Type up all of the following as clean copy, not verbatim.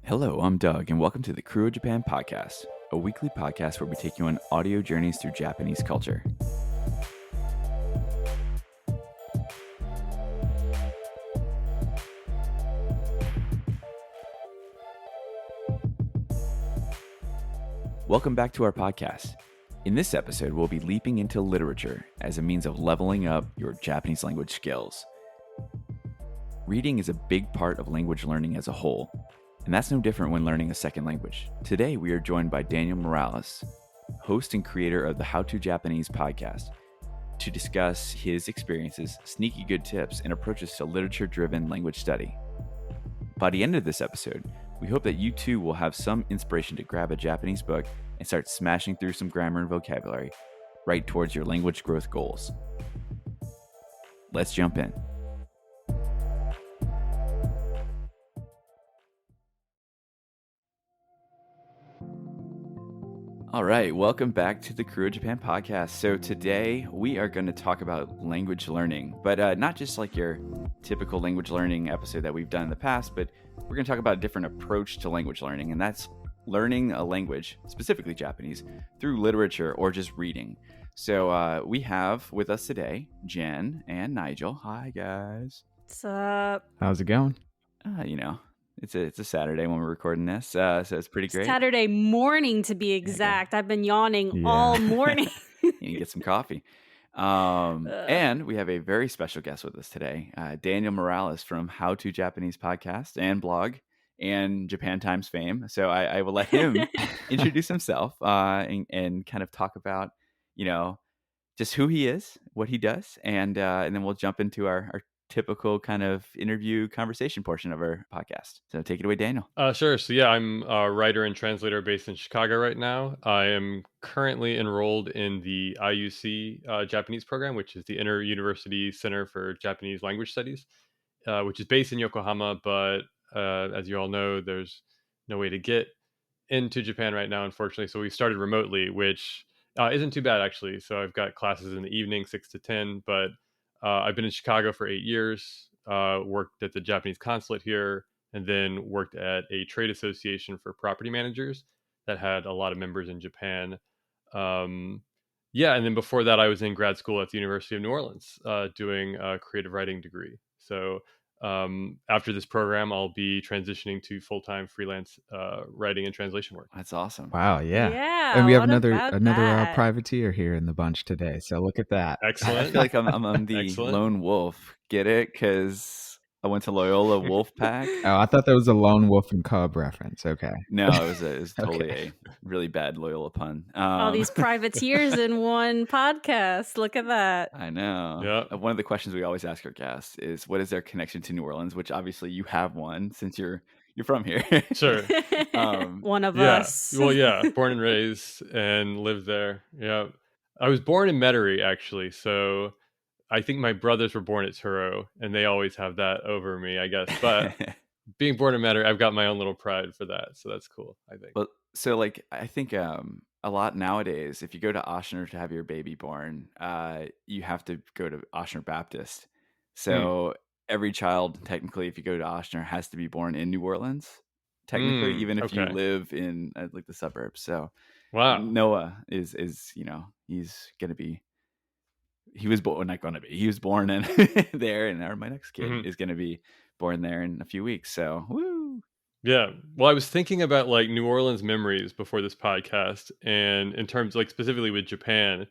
Hello, I'm Doug, and welcome to the Krewe of Japan Podcast, a weekly podcast where we take you on audio journeys through Japanese culture. Welcome back to our podcast. In this episode, we'll be leaping into literature as a means of leveling up your Japanese language skills. Reading is a big part of language learning as a whole, and that's no different when learning a second language. Today, we are joined by Daniel Morales, host and creator of the How to Japanese podcast, to discuss his experiences, sneaky good tips, and approaches to literature-driven language study. By the end of this episode, we hope that you too will have some inspiration to grab a Japanese book and start smashing through some grammar and vocabulary right towards your language growth goals. Let's jump in. All right, welcome back to the Krewe of Japan podcast. So today we are going to talk about language learning, but not just like your typical language learning episode that we've done in the past, but we're going to talk about a different approach to language learning, and that's learning a language, specifically Japanese, through literature or just reading. So we have with us today Jen and Nigel. Hi, guys. What's up? How's it going? It's a Saturday when we're recording this, so it's pretty great. Saturday morning, to be exact. I've been yawning all morning. You need to get some coffee. And we have a very special guest with us today, Daniel Morales from How to Japanese Podcast and blog and Japan Times fame. So I will let him introduce himself and kind of talk about, just who he is, what he does, and then we'll jump into our typical kind of interview conversation portion of our podcast. So take it away, Daniel. Sure. So yeah, I'm a writer and translator based in Chicago right now. I am currently enrolled in the IUC Japanese program, which is the Inter-University Center for Japanese Language Studies, which is based in Yokohama. But as you all know, there's no way to get into Japan right now, unfortunately. So we started remotely, which isn't too bad, actually. So I've got classes in the evening, 6 to 10, but I've been in Chicago for 8 years, worked at the Japanese consulate here, and then worked at a trade association for property managers that had a lot of members in Japan. And then before that, I was in grad school at the University of New Orleans doing a creative writing degree. So after this program, I'll be transitioning to full-time freelance writing and translation work. That's awesome. Wow, yeah. Yeah. And we have what another about that? privateer here in the bunch today. So look at that. I Excellent. feel like I'm the Excellent. lone wolf. Get it? Because I went to Loyola Wolfpack. Oh, I thought that was a lone wolf and cub reference. Okay. No, it was totally Okay. a really bad Loyola pun. All these privateers in one podcast. Look at that. I know. Yeah. One of the questions we always ask our guests is, what is their connection to New Orleans? Which obviously you have one since you're from here. Sure. One of Yeah. us. Well, yeah. Born and raised and lived there. Yeah. I was born in Metairie, actually. So I think my brothers were born at Turo, and they always have that over me, I guess. But being born in Metairie, I've got my own little pride for that. So that's cool, I think. Well, so like I think a lot nowadays, if you go to Ochsner to have your baby born, you have to go to Ochsner Baptist. So every child, technically, if you go to Ochsner, has to be born in New Orleans. Technically, even if you okay. live in like the suburbs. So Wow. Noah is he's gonna be. He was born not gonna be. He was born in there, and my next kid is gonna be born there in a few weeks. So woo. Yeah. Well, I was thinking about like New Orleans memories before this podcast, and in terms like specifically with Japan.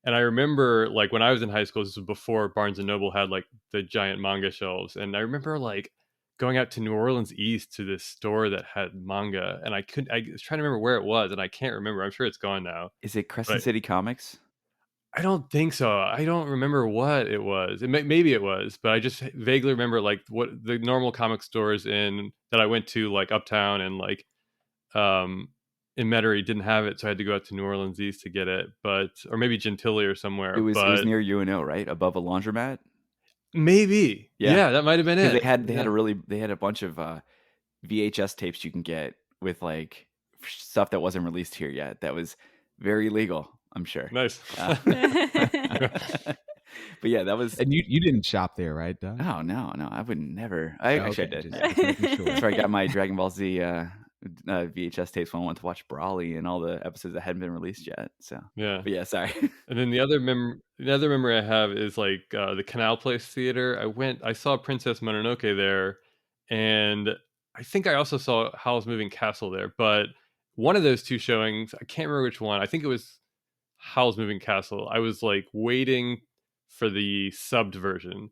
And I remember like when I was in high school, this was before Barnes and Noble had like the giant manga shelves. And I remember like going out to New Orleans East to this store that had manga, and I was trying to remember where it was, and I can't remember. I'm sure it's gone now. Is it Crescent But City Comics? I don't think so. I don't remember what it was. Maybe it was, but I just vaguely remember like what the normal comic stores that I went to, like Uptown and like in Metairie, didn't have it, so I had to go out to New Orleans East to get it. Or maybe Gentilly or somewhere. It was near UNO, right? Above a laundromat. Maybe. Yeah, that might have been it. They had a bunch of VHS tapes you can get with like stuff that wasn't released here yet. That was very legal, I'm sure. Nice. But yeah, that was. And you didn't shop there, right, Doug? Oh no, I would never. Actually I did. Just making sure. That's where I got my Dragon Ball Z VHS tapes when I went to watch Brawley and all the episodes that hadn't been released yet. So, Yeah. but yeah, sorry. And then the other memory I have is like the Canal Place Theater. I saw Princess Mononoke there, and I think I also saw Howl's Moving Castle there. But one of those two showings, I can't remember which one. I think it was Howl's Moving Castle. I was like waiting for the subbed version.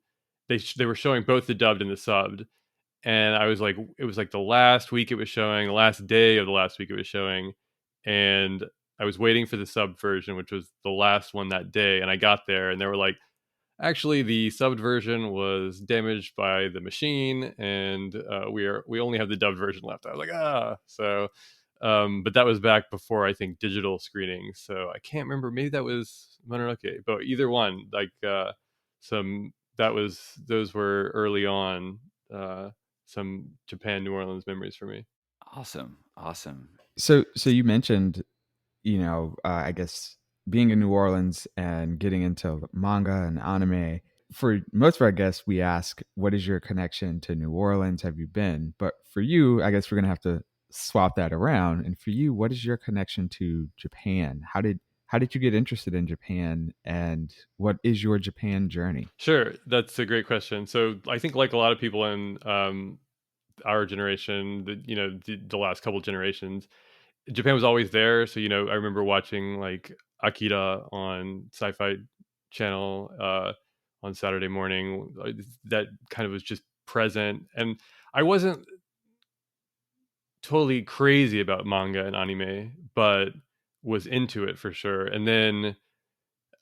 They were showing both the dubbed and the subbed, and I was like, it was like the last week it was showing, the last day of the last week it was showing, and I was waiting for the sub version, which was the last one that day, and I got there, and they were like, actually, the subbed version was damaged by the machine, and we only have the dubbed version left. I was like, so. But that was back before, I think, digital screenings, so I can't remember. Maybe that was Mononoke, but either one, like those were early on. Some Japan New Orleans memories for me. Awesome. So you mentioned, I guess being in New Orleans and getting into manga and anime. For most of our guests, we ask, what is your connection to New Orleans? Have you been? But for you, I guess we're going to have to swap that around. And for you, what is your connection to Japan? How did you get interested in Japan, and what is your Japan journey? Sure, that's a great question. So I think, like a lot of people in our generation, the last couple generations, Japan was always there. So I remember watching like Akira on Sci-Fi Channel on Saturday morning. That kind of was just present, and I wasn't totally crazy about manga and anime, but was into it for sure. And then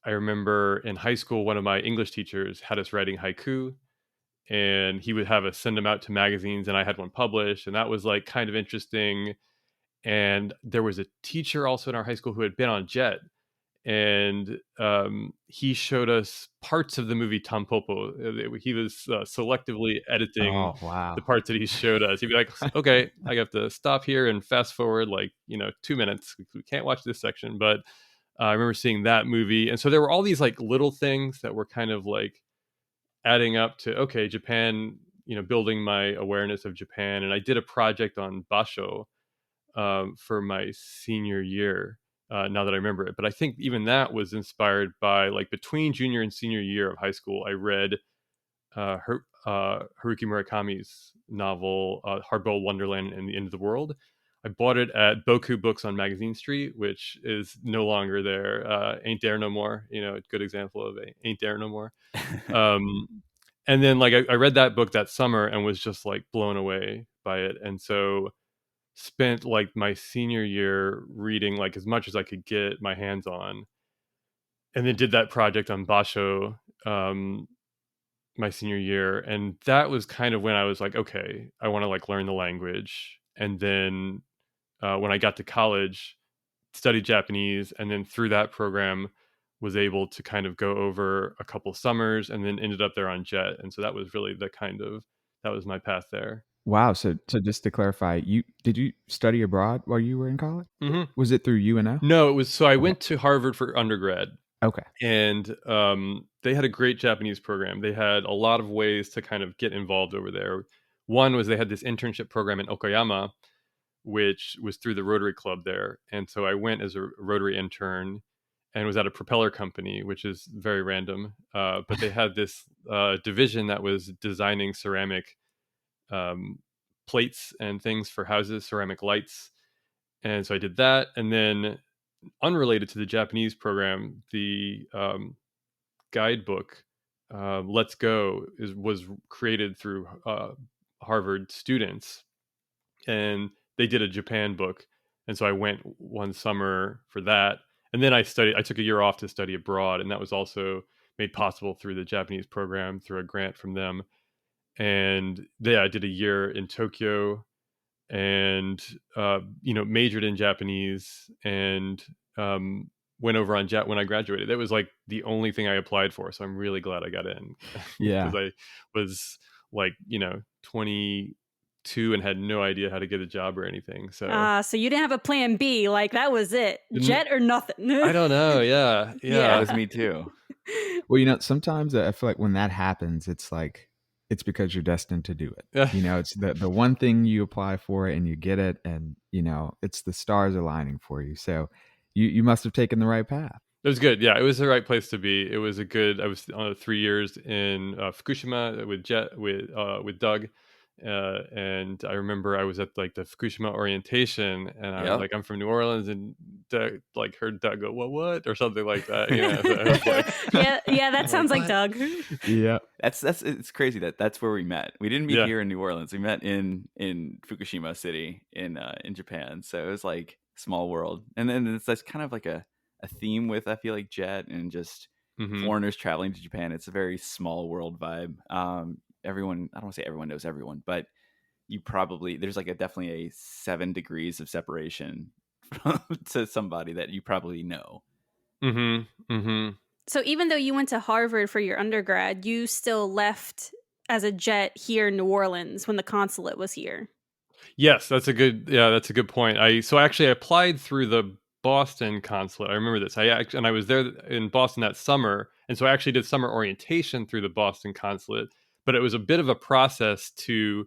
I remember in high school, one of my English teachers had us writing haiku, and he would have us send them out to magazines, and I had one published, and that was like kind of interesting. And there was a teacher also in our high school who had been on Jet, and he showed us parts of the movie Tampopo. He was selectively editing Oh, wow. the parts that he showed us. He'd be like, okay, I have to stop here and fast forward like 2 minutes. We can't watch this section. But I remember seeing that movie, and so there were all these like little things that were kind of like adding up to, okay, Japan, building my awareness of Japan. And I did a project on Basho for my senior year, now that I remember it. But I think even that was inspired by, like, between junior and senior year of high school, I read Haruki Murakami's novel, Hardboiled Wonderland and the End of the World. I bought it at Boku Books on Magazine Street, which is no longer there. Ain't there no more. A good example of ain't there no more. And then like I read that book that summer and was just like blown away by it. And so spent like my senior year reading like as much as I could get my hands on, and then did that project on Basho my senior year. And that was kind of when I was like, okay, I want to like learn the language. And then when I got to college, studied Japanese, and then through that program was able to kind of go over a couple summers, and then ended up there on Jet. And so that was really that was my path there. Wow. So just to clarify, did you study abroad while you were in college? Mm-hmm. Was it through UNO? No, it was. So I went to Harvard for undergrad. Okay. And they had a great Japanese program. They had a lot of ways to kind of get involved over there. One was they had this internship program in Okayama, which was through the Rotary Club there. And so I went as a Rotary intern and was at a propeller company, which is very random. But they had this division that was designing ceramic plates and things for houses, ceramic lights. And so I did that. And then, unrelated to the Japanese program, the guidebook Let's Go was created through Harvard students, and they did a Japan book. And so I went one summer for that, and then I took a year off to study abroad, and that was also made possible through the Japanese program, through a grant from them. And I did a year in Tokyo, and majored in Japanese, and went over on Jet when I graduated. That was like the only thing I applied for, so I'm really glad I got in. Yeah. Because I was like 22 and had no idea how to get a job or anything. So you didn't have a plan B, like that was it, Jet or nothing. I don't know. Yeah, That was me too. Well, sometimes I feel like when that happens, it's like it's because you're destined to do it. Yeah. You know, it's the one thing you apply for and you get it, and you know, it's the stars aligning for you. So you must have taken the right path. It was good. Yeah, it was the right place to be. It was a good. I was 3 years in Fukushima with Doug, and I remember I was at like the Fukushima orientation, and I was Yep. like, I'm from New Orleans, and Doug, like heard Doug go, what, or something like that. Yeah, so I was like, yeah, that sounds like what? Doug. Yeah. That's it's crazy that's where we met. We didn't meet Yeah. here in New Orleans. We met in Fukushima City in Japan. So it was like small world. And then that's kind of like a theme with, I feel like, Jet and just Mhm. foreigners traveling to Japan. It's a very small world vibe. Everyone, I don't want to say everyone knows everyone, but you probably, there's like definitely a 7 degrees of separation to somebody that you probably know. Mhm. Mhm. So even though you went to Harvard for your undergrad, you still left as a Jet here in New Orleans when the consulate was here. Yes, that's a good point. I actually applied through the Boston consulate. I remember this. And I was there in Boston that summer, and so I actually did summer orientation through the Boston consulate. But it was a bit of a process to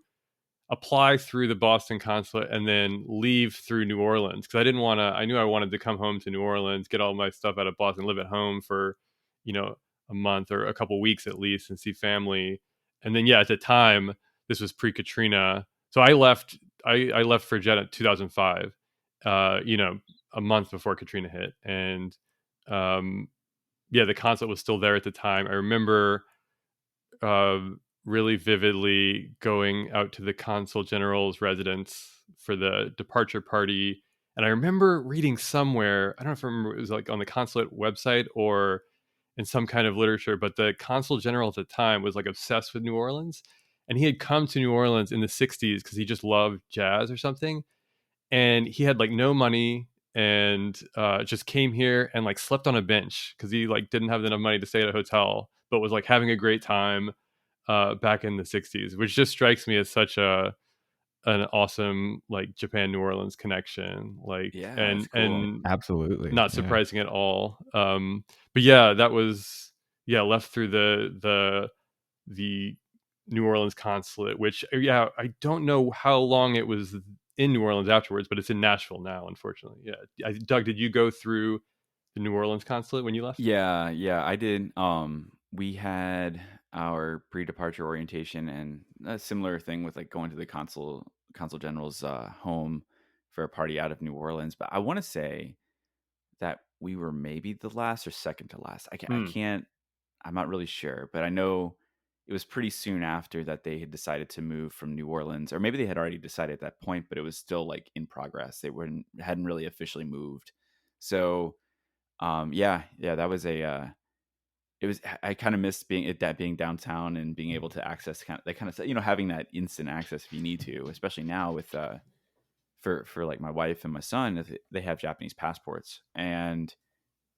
apply through the Boston consulate and then leave through New Orleans, because I didn't want to. I knew I wanted to come home to New Orleans, get all my stuff out of Boston, live at home for, a month or a couple weeks at least, and see family. And then at the time, this was pre-Katrina, so I left. I left for Jet in 2005. A month before Katrina hit, and the consulate was still there at the time. I remember uh, really vividly going out to the consul general's residence for the departure party. And I remember reading somewhere, I don't know if I remember, it was like on the consulate website or in some kind of literature, but the consul general at the time was like obsessed with New Orleans. And he had come to New Orleans in the 60s because he just loved jazz or something. And he had like no money and just came here and like slept on a bench because he like didn't have enough money to stay at a hotel, but was like having a great time back in the 60s, which just strikes me as such an awesome like Japan New Orleans connection, like Yeah, and that's cool. and Absolutely. not surprising at all. But that was left through the New Orleans consulate, which I don't know how long it was in New Orleans afterwards, but it's in Nashville now, unfortunately. Doug, did you go through the New Orleans consulate when you left? Yeah, I did. We had our pre-departure orientation and a similar thing with like going to the consul general's home for a party out of New Orleans. But I want to say that we were maybe the last or second to last. I can't. I'm not really sure, but I know it was pretty soon after that they had decided to move from New Orleans, or maybe they had already decided at that point, but it was still like in progress. They hadn't really officially moved. So that was it was, I kind of missed being downtown and being able to access having that instant access if you need to, especially now with for like my wife and my son, if they have Japanese passports, and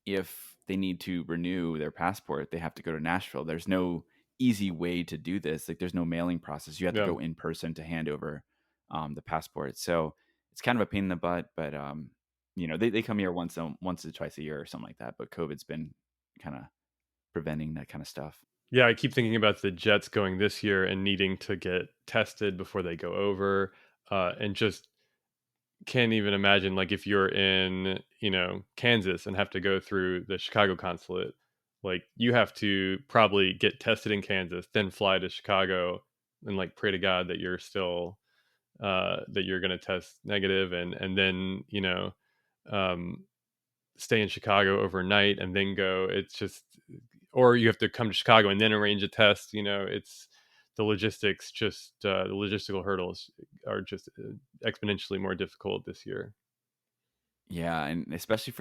if they need to renew their passport, they have to go to Nashville. There's no easy way to do this. Like there's no mailing process. You have to go in person to hand over the passport. So it's kind of a pain in the butt, but they come here once or twice a year or something like that. But COVID's been kind of preventing that kind of stuff. Yeah, I keep thinking about the Jets going this year and needing to get tested before they go over, and just can't even imagine like if you're in Kansas and have to go through the Chicago consulate, like you have to probably get tested in Kansas, then fly to Chicago and like pray to God that you're still that you're going to test negative, and then um, stay in Chicago overnight and then go. It's just, or you have to come to Chicago and then arrange a test. It's the logistics, just the logistical hurdles are just exponentially more difficult this year. Yeah, and especially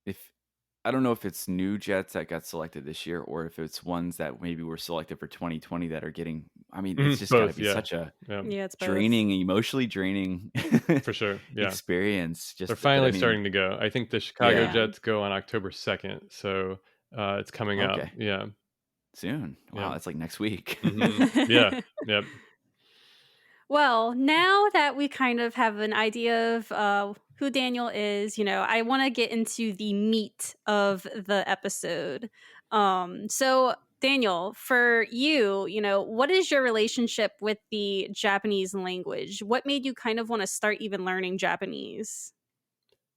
if I don't know if it's new Jets that got selected this year or if it's ones that maybe were selected for 2020 that are getting. It's just got to be such a it's draining, emotionally draining, for sure. Yeah, experience. They're finally starting to go. I think the Chicago Jets go on October 2nd, so it's coming up. Yeah, soon. Wow, that's like next week. Mm-hmm. Yeah, yep. Well, now that we kind of have an idea of who Daniel is, I want to get into the meat of the episode. So Daniel, for you, what is your relationship with the Japanese language? What made you kind of want to start even learning Japanese?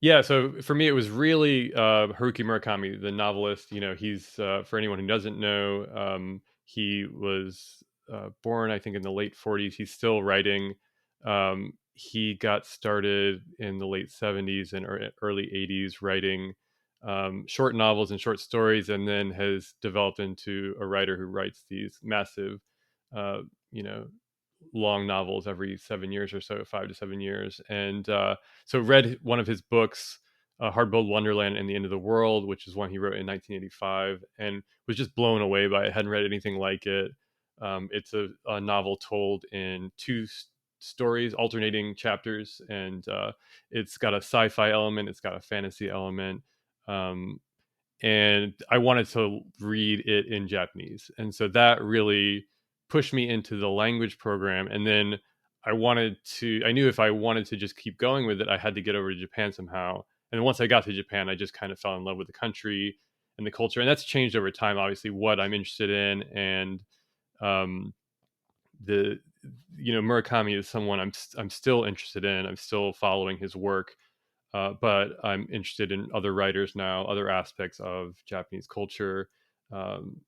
Yeah, so for me, it was really Haruki Murakami, the novelist. He's for anyone who doesn't know, he was born, I think, in the late 40s. He's still writing. He got started in the late 70s and early 80s writing short novels and short stories, and then has developed into a writer who writes these massive, uh, you know, long novels every 7 years or so, 5 to 7 years. And so read one of his books, Hardboiled Wonderland and the End of the World, which is one he wrote in 1985, and was just blown away by it. Hadn't read anything like it. It's a novel told in two stories, alternating chapters, and it's got a sci-fi element, it's got a fantasy element. Um, and I wanted to read it in Japanese. And so that really pushed me into the language program. And then I knew if I wanted to just keep going with it, I had to get over to Japan somehow. And once I got to Japan, I just kind of fell in love with the country and the culture. And that's changed over time, obviously, what I'm interested in. And um, the, Murakami is someone I'm still interested in. I'm still following his work. But I'm interested in other writers now, other aspects of Japanese culture, um,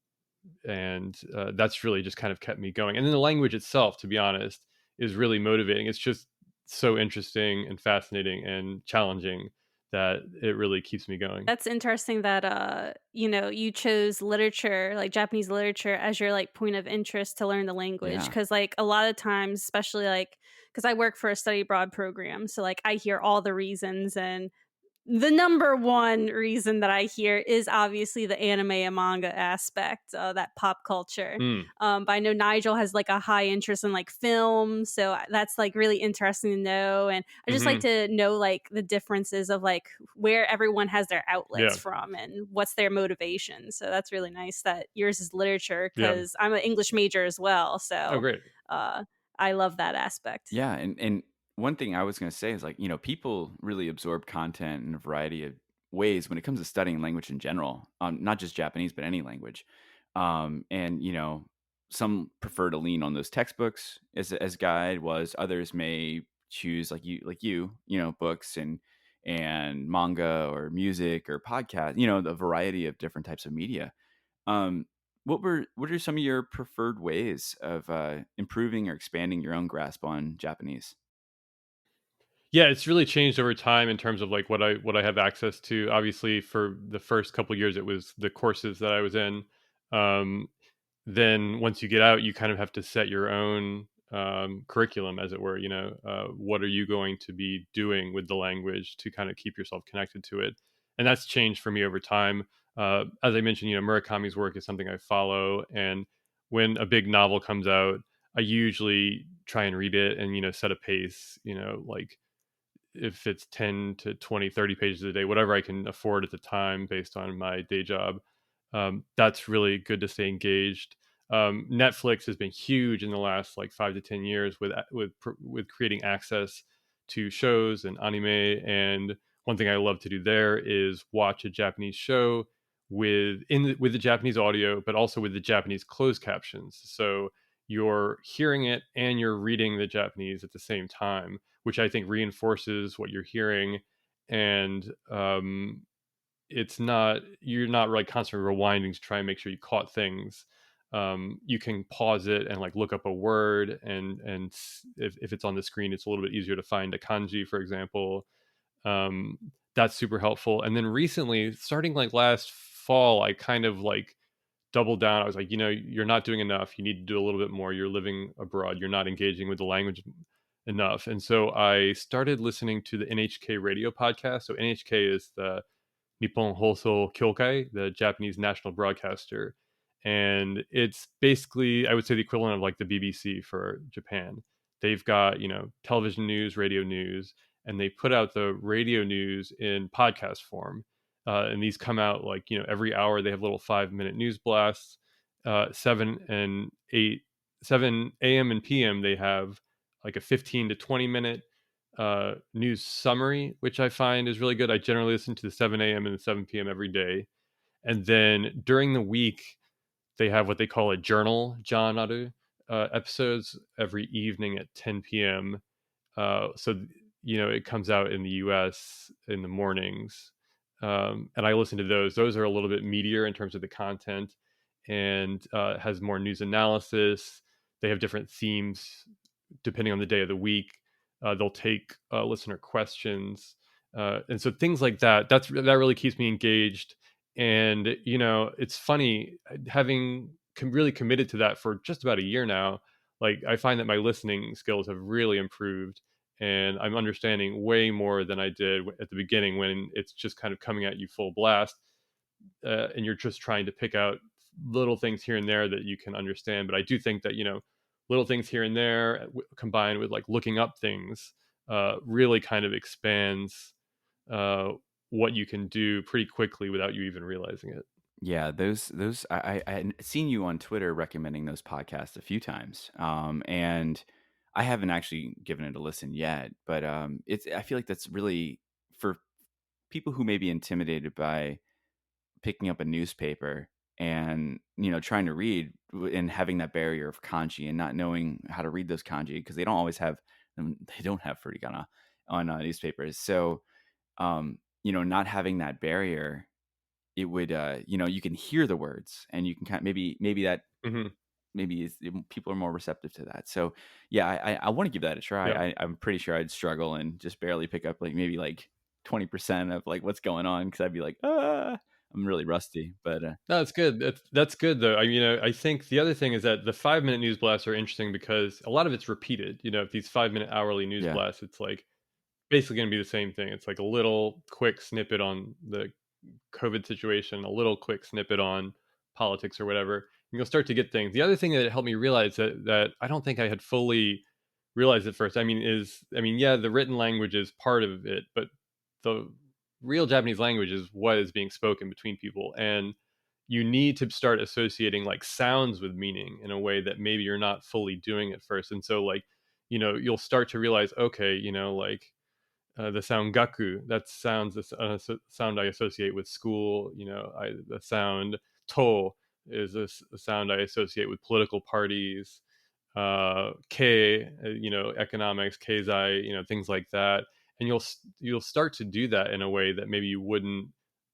and that's really just kind of kept me going. And then the language itself, to be honest, is really motivating. It's just so interesting and fascinating and challenging that it really keeps me going. That's interesting that you chose literature, like Japanese literature, as your like point of interest to learn the language. Yeah. Because like a lot of times, especially like because I work for a study abroad program, so like I hear all the reasons, and the number one reason that I hear is obviously the anime and manga aspect, that pop culture. Mm, But I know Nigel has like a high interest in like film, so that's like really interesting to know. And I just like hmm. to know like the differences of like where everyone has their outlets Yeah, from and what's their motivation. So that's really nice that yours is literature yeah. because I'm an English major as well. Oh, So great. uh, I love that aspect. Yeah, and one thing I was going to say is like, people really absorb content in a variety of ways when it comes to studying language in general, not just Japanese, but any language. And some prefer to lean on those textbooks as guide, was others may choose books and manga or music or podcast, the variety of different types of media. Um, what are some of your preferred ways of improving or expanding your own grasp on Japanese? Yeah, it's really changed over time in terms of like what I have access to. Obviously, for the first couple of years, it was the courses that I was in. Um, then once you get out, you kind of have to set your own curriculum, as it were. What are you going to be doing with the language to kind of keep yourself connected to it? And that's changed for me over time. As I mentioned, Murakami's work is something I follow, and when a big novel comes out, I usually try and read it and set a pace. Like if it's 10 to 20, 30 pages a day, whatever I can afford at the time based on my day job. That's really good to stay engaged. Netflix has been huge in the last like 5 to 10 years with creating access to shows and anime. And one thing I love to do there is watch a Japanese show with the Japanese audio, but also with the Japanese closed captions. So you're hearing it and you're reading the Japanese at the same time, which I think reinforces what you're hearing. And you're not really constantly rewinding to try and make sure you caught things. You can pause it and like look up a word, and if it's on the screen, it's a little bit easier to find a kanji, for example. Um, that's super helpful. And then recently, starting like last fall, I kind of like doubled down. I was like, you're not doing enough. You need to do a little bit more. You're living abroad. You're not engaging with the language enough. And so I started listening to the NHK radio podcast. So NHK is the Nippon Hoso Kyokai, the Japanese national broadcaster. And it's basically, I would say, the equivalent of like the BBC for Japan. They've got, television news, radio news, and they put out the radio news in podcast form. And these come out like, every hour. They have little 5-minute news blasts. 7 a.m. and p.m. they have like a 15 to 20 minute news summary, which I find is really good. I generally listen to the 7 a.m. and the 7 p.m. every day. And then during the week, they have what they call a journal Jannaru episodes every evening at 10 p.m. So it comes out in the US in the mornings, and I listen to those. Those are a little bit meatier in terms of the content, and has more news analysis. They have different themes depending on the day of the week. They'll take listener questions, and so things like that. That really keeps me engaged. And it's funny having really committed to that for just about a year now. Like, I find that my listening skills have really improved, and I'm understanding way more than I did at the beginning, when it's just kind of coming at you full blast, and you're just trying to pick out little things here and there that you can understand. But I do think that little things here and there, combined with like looking up things, really kind of expands what you can do pretty quickly without you even realizing it. Yeah, those I had seen you on Twitter recommending those podcasts a few times, and I haven't actually given it a listen yet. But I feel like that's really for people who may be intimidated by picking up a newspaper and trying to read and having that barrier of kanji and not knowing how to read those kanji, because they don't always have them. They don't have furigana on newspapers, so not having that barrier, it would you can hear the words and you can kind of maybe that Mhm. maybe people are more receptive to that. So yeah, I want to give that a try. Yeah. I'm pretty sure I'd struggle and just barely pick up like maybe like 20% of like what's going on, because I'd be like, I'm really rusty. But No, that's good. That's good though. I think the other thing is that the 5-minute news blasts are interesting because a lot of it's repeated. If these 5-minute hourly news yeah, blasts, it's like basically going to be the same thing. It's like a little quick snippet on the COVID situation, a little quick snippet on politics or whatever, and you'll start to get things. The other thing that helped me realize that I don't think I had fully realized at first, yeah, the written language is part of it, but the real Japanese language is what is being spoken between people, and you need to start associating like sounds with meaning in a way that maybe you're not fully doing at first. And so like, you'll start to realize, okay, like the sound gaku, that sounds sound I associate with school. The sound to is a sound I associate with political parties. K, economics, keizai, things like that. And you'll start to do that in a way that maybe you wouldn't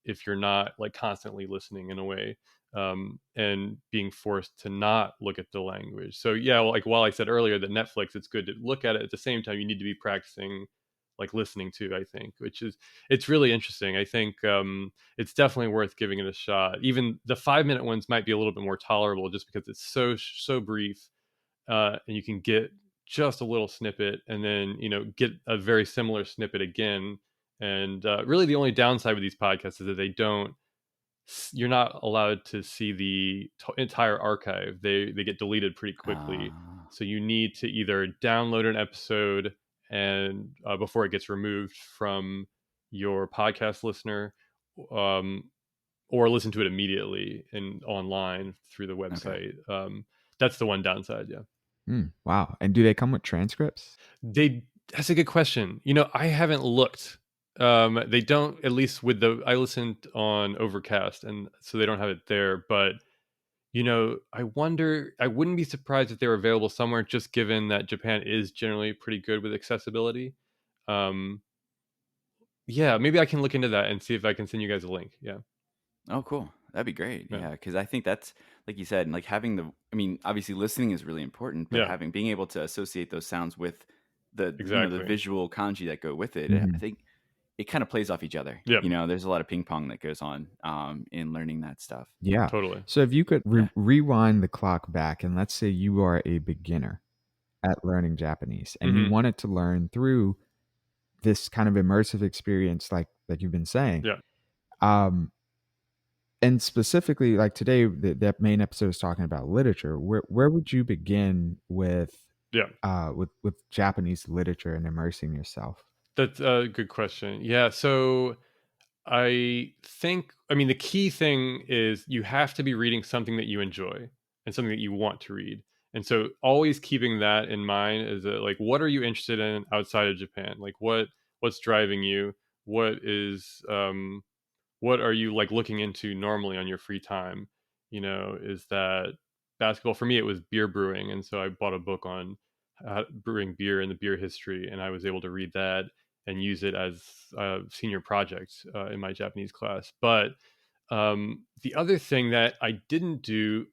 if you're not like constantly listening in a way, and being forced to not look at the language. So yeah, like while I said earlier that Netflix, it's good to look at it, at the same time you need to be practicing like listening to, I think, it's really interesting. I think it's definitely worth giving it a shot. Even the 5-minute ones might be a little bit more tolerable just because it's so brief, and you can get just a little snippet and then get a very similar snippet again. And really the only downside with these podcasts is that you're not allowed to see the entire archive. They get deleted pretty quickly, so you need to either download an episode and before it gets removed from your podcast listener, or listen to it immediately and online through the website. Okay. That's the one downside. Yeah. Wow. And do they come with transcripts? That's a good question. I haven't looked. They don't, at least with I listened on Overcast, and so they don't have it there. But I wonder. I wouldn't be surprised if they were available somewhere, just given that Japan is generally pretty good with accessibility. Yeah, maybe I can look into that and see if I can send you guys a link. Yeah. Oh, cool. That'd be great. Yeah, because I think that's, like you said, like having obviously listening is really important, but being able to associate those sounds with the the visual kanji that go with it, I think it kind of plays off each other. Yeah. There's a lot of ping pong that goes on in learning that stuff. Yeah, totally. So if you could rewind the clock back, and let's say you are a beginner at learning Japanese, and you wanted to learn through this kind of immersive experience, like you've been saying. Yeah. And specifically, like today, that main episode is talking about literature. Where would you begin with with Japanese literature and immersing yourself? That's a good question. Yeah. So I think, the key thing is you have to be reading something that you enjoy and something that you want to read. And so always keeping that in mind is that, like, what are you interested in outside of Japan? Like what's driving you? What are you like looking into normally on your free time? is that basketball, for me, it was beer brewing. And so I bought a book on brewing beer and the beer history, and I was able to read that and use it as a senior project in my Japanese class. But the other thing that I didn't do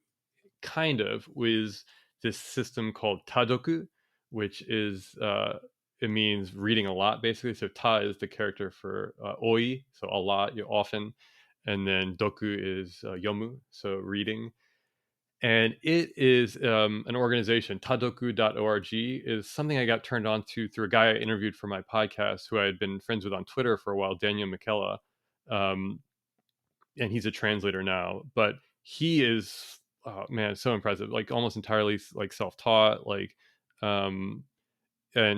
kind of was this system called tadoku, which is it means reading a lot, basically. So ta is the character for oi, so a lot, often, and then doku is yomu, so reading. And it is an organization, tadoku.org is something I got turned on to through a guy I interviewed for my podcast who I had been friends with on Twitter for a while, Daniel McKella. And he's a translator now, but he is, oh man, so impressive, like almost entirely like self-taught, like and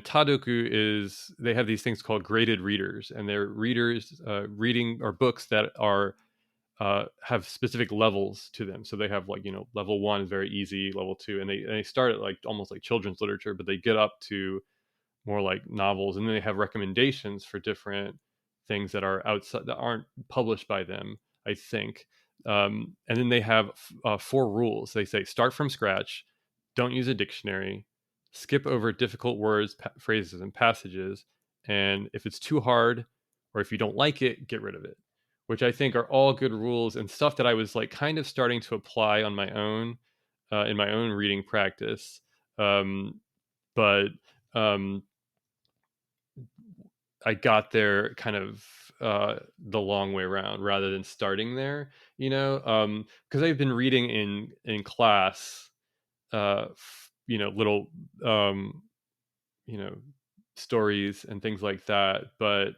tadoku is, they have these things called graded readers, and they're readers reading or books that are have specific levels to them. So they have like, level 1 is very easy, level 2, and they start at like almost like children's literature, but they get up to more like novels, and then they have recommendations for different things that are outside, that aren't published by them, I think. And then they have 4 rules. They say start from scratch, don't use a dictionary, skip over difficult words, phrases, and passages, and if it's too hard or if you don't like it, get rid of it. Which I think are all good rules and stuff that I was like kind of starting to apply on my own in my own reading practice. But I got there kind of the long way around rather than starting there, because I've been reading in class, little, stories and things like that, but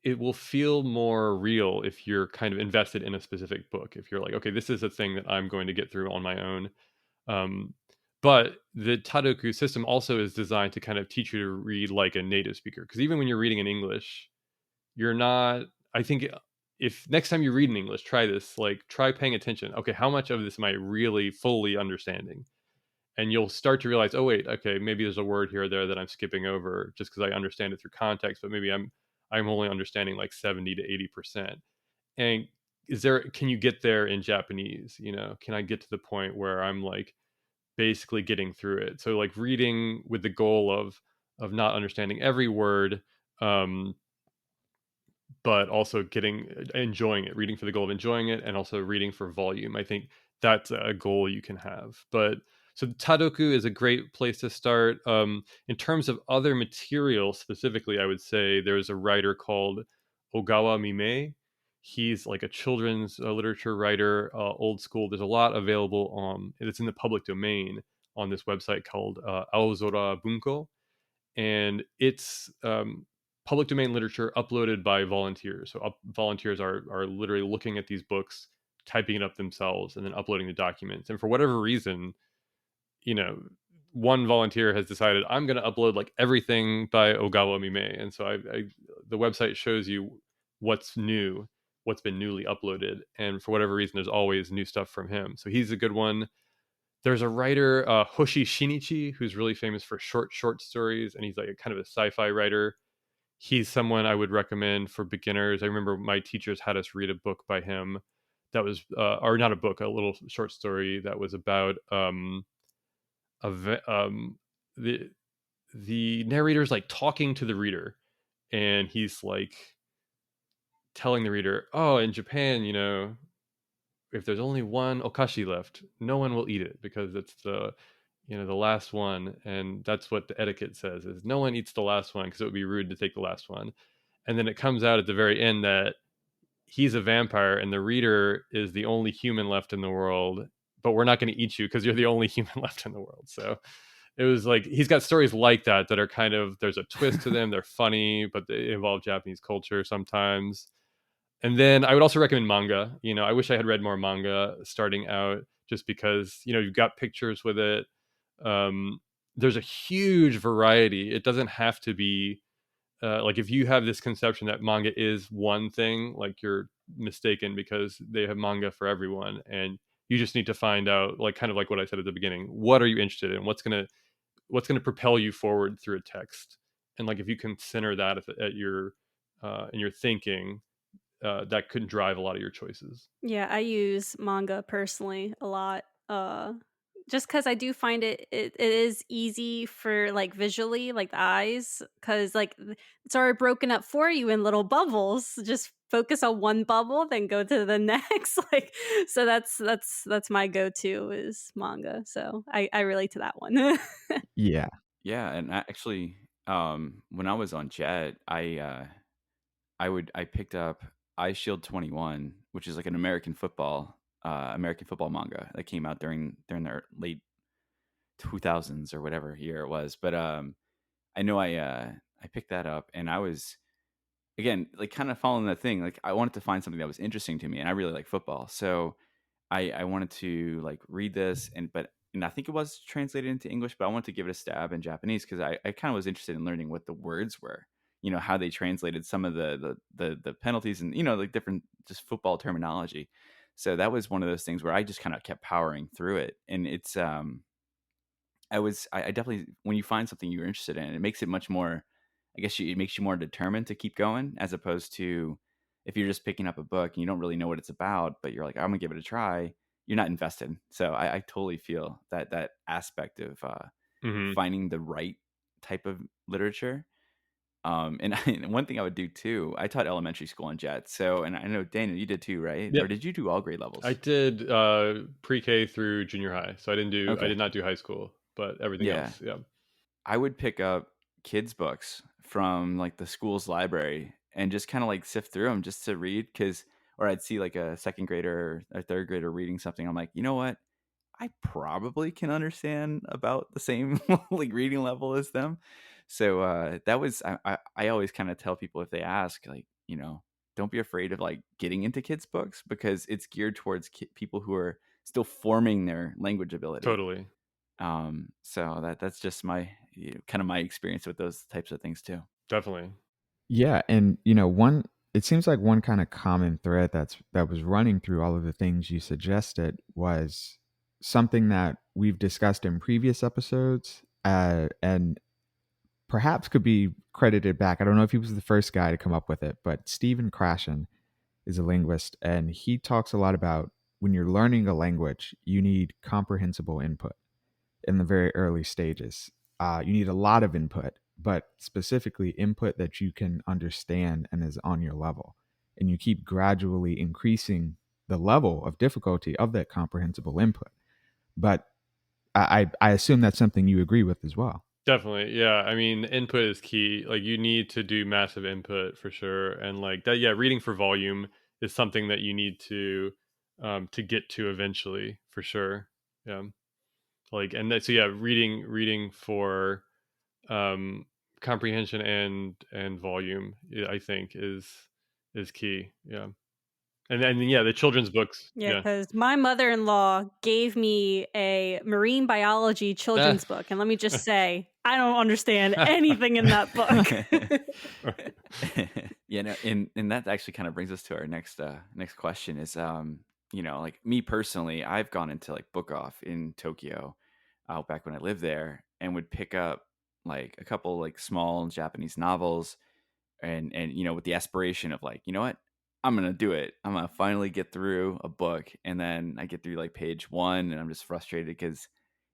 it will feel more real if you're kind of invested in a specific book. If you're like, okay, this is a thing that I'm going to get through on my own. But the Tadoku system also is designed to kind of teach you to read like a native speaker. Because even when you're reading in English, you're not, I think if next time you read in English, try this, like try paying attention. Okay, how much of this am I really fully understanding? And you'll start to realize, oh wait, okay, maybe there's a word here or there that I'm skipping over just because I understand it through context, but maybe I'm only understanding like 70 to 80%. And can you get there in Japanese? Can I get to the point where I'm like basically getting through it? So like reading with the goal of not understanding every word, but also enjoying it, reading for the goal of enjoying it, and also reading for volume. I think that's a goal you can have. But so Tadoku is a great place to start. In terms of other material specifically, I would say there's a writer called Ogawa Mime. He's like a children's literature writer, old school. There's a lot available. It's in the public domain on this website called Aozora Bunko. And it's public domain literature uploaded by volunteers. So volunteers are literally looking at these books, typing it up themselves, and then uploading the documents. And for whatever reason, one volunteer has decided, I'm going to upload like everything by Ogawa Mime. And so the website shows you what's new, what's been newly uploaded. And for whatever reason, there's always new stuff from him. So he's a good one. There's a writer, Hoshi Shinichi, who's really famous for short stories. And he's like a kind of a sci-fi writer. He's someone I would recommend for beginners. I remember my teachers had us read a book by him that was, or not a book, a little short story that was about the narrator's like talking to the reader, and he's like telling the reader, oh, in Japan, if there's only one okashi left, no one will eat it because it's the last one, and that's what the etiquette says, is no one eats the last one because it would be rude to take the last one. And then it comes out at the very end that he's a vampire and the reader is the only human left in the world, but we're not going to eat you because you're the only human left in the world. So it was like, he's got stories like that are kind of, there's a twist to them. They're funny, but they involve Japanese culture sometimes. And then I would also recommend manga. I wish I had read more manga starting out, just because, you've got pictures with it. There's a huge variety. It doesn't have to be like, if you have this conception that manga is one thing, like, you're mistaken, because they have manga for everyone. And you just need to find out, like, kind of like what I said at the beginning, what are you interested in? What's going to propel you forward through a text? And like, if you can center that at your in your thinking, that could drive a lot of your choices. Yeah, I use manga personally a lot. Just because I do find it is easy for like visually, like the eyes, because like it's already broken up for you in little bubbles. Just focus on one bubble, then go to the next. Like, so that's my go-to is manga. So I relate to that one. Yeah. Yeah, and actually, when I was on Jet, I picked up I Shield 21, which is like an American football manga that came out during their late 2000s or whatever year it was. But I know I picked that up, and I was again like kind of following that thing. Like I wanted to find something that was interesting to me, and I really like football, so I wanted to like read this, and I think it was translated into English, but I wanted to give it a stab in Japanese because I kind of was interested in learning what the words were, how they translated some of the penalties and like different just football terminology. So that was one of those things where I just kind of kept powering through it, and it's I definitely, when you find something you're interested in, it makes it much more, I guess it makes you more determined to keep going, as opposed to if you're just picking up a book and you don't really know what it's about, but you're like, I'm gonna give it a try. You're not invested. So I totally feel that aspect of Hmm. finding the right type of literature. And one thing I would do too, I taught elementary school on Jet. So, and I know Daniel, you did too, right? Yep. Or did you do all grade I levels? did pre-K through junior high, so I Okay. did not do high school, but everything Yeah. else, yeah. I would pick up kids' books from like the school's library and just kind of like sift through them just to read, or I'd see like a second grader or a third grader reading something. I'm like, you know what? I probably can understand about the same like reading level as them. So that was, I always kind of tell people if they ask, like, don't be afraid of like getting into kids' books because it's geared towards people who are still forming their language ability. Totally. So that's just my kind of my experience with those types of things too. Definitely. Yeah, and it seems like one kind of common thread that was running through all of the things you suggested was something that we've discussed in previous episodes, and perhaps could be credited back. I don't know if he was the first guy to come up with it, but Stephen Krashen is a linguist, and he talks a lot about when you're learning a language, you need comprehensible input in the very early stages. You need a lot of input, but specifically input that you can understand and is on your level. And you keep gradually increasing the level of difficulty of that comprehensible input. But I assume that's something you agree with as well. Definitely. Yeah. I mean, input is key. Like you need to do massive input for sure. And like that, yeah, reading for volume is something that you need to get to eventually for sure. Yeah. Like, and that, so yeah, reading for um comprehension and volume, I think is key. Yeah. And then yeah, the children's books. Yeah, Yeah. because my mother-in-law gave me a marine biology children's book, and let me just say, I don't understand anything in that book. Yeah, no, and that actually kind of brings us to our next question is like me personally, I've gone into like Book Off in Tokyo back when I lived there, and would pick up like a couple like small Japanese novels, and with the aspiration of like, you know what, I'm gonna do it, I'm gonna finally get through a book, and then I get through like page one and I'm just frustrated because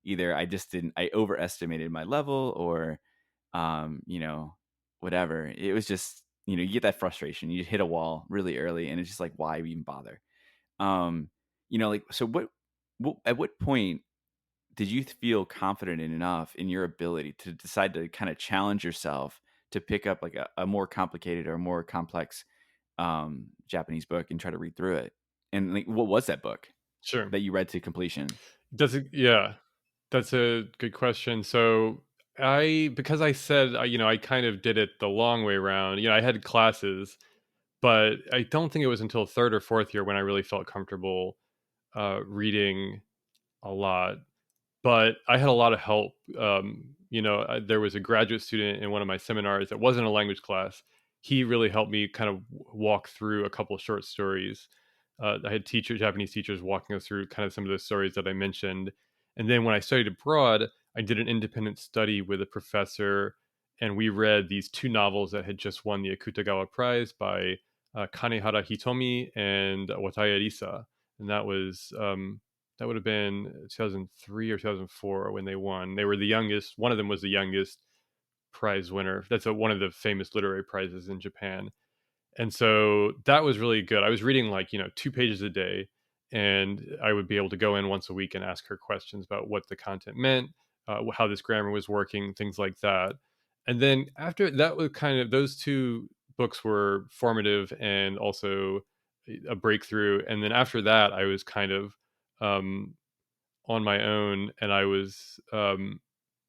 either I overestimated my level, or whatever. It was just, you get that frustration, you hit a wall really early, and it's just like, why even bother? Like, so what at what point did you feel confident enough in your ability to decide to kind of challenge yourself to pick up like a more complicated or more complex Japanese book and try to read through it? And like, what was that book Sure. that you read to completion? Yeah, that's a good question. So because I said, I kind of did it the long way around. I had classes, but I don't think it was until third or fourth year when I really felt comfortable reading a lot. But I had a lot of help. There was a graduate student in one of my seminars that wasn't a language class. He really helped me kind of walk through a couple of short stories. I had Japanese teachers walking us through kind of some of those stories that I mentioned. And then when I studied abroad, I did an independent study with a professor, and we read these two novels that had just won the Akutagawa Prize by Kanehara Hitomi and Wataya Risa, and that would have been 2003 or 2004 when they won. They were the youngest. One of them was the youngest prize winner. That's one of the famous literary prizes in Japan. And so that was really good. I was reading 2 pages a day, and I would be able to go in once a week and ask her questions about what the content meant, how this grammar was working, things like that. And then after that, was kind of, those 2 books were formative and also a breakthrough. And then after that, I was kind of um, on my own, and I was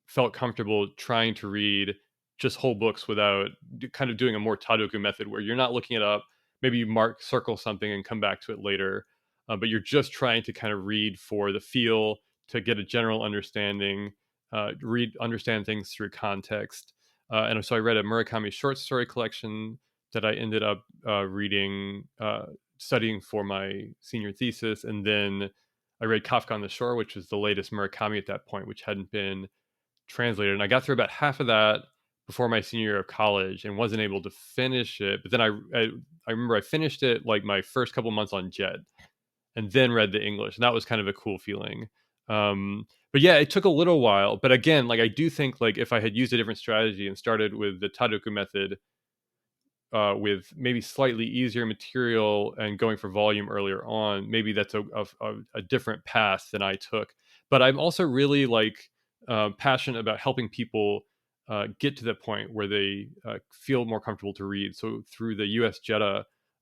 felt comfortable trying to read just whole books without kind of doing a more tadoku method where you're not looking it up. Maybe you circle something and come back to it later, but you're just trying to kind of read for the feel, to get a general understanding, understand things through context. And so I read a Murakami short story collection that I ended up reading, studying for my senior thesis, and then I read Kafka on the Shore, which was the latest Murakami at that point, which hadn't been translated. And I got through about half of that before my senior year of college and wasn't able to finish it. But then I remember I finished it like my first couple months on JET, and then read the English. And that was kind of a cool feeling. But yeah, it took a little while. But again, I do think if I had used a different strategy and started with the Tadoku method, with maybe slightly easier material and going for volume earlier on, maybe that's a different path than I took. But I'm also really passionate about helping people get to that point where they feel more comfortable to read. So through the US Jet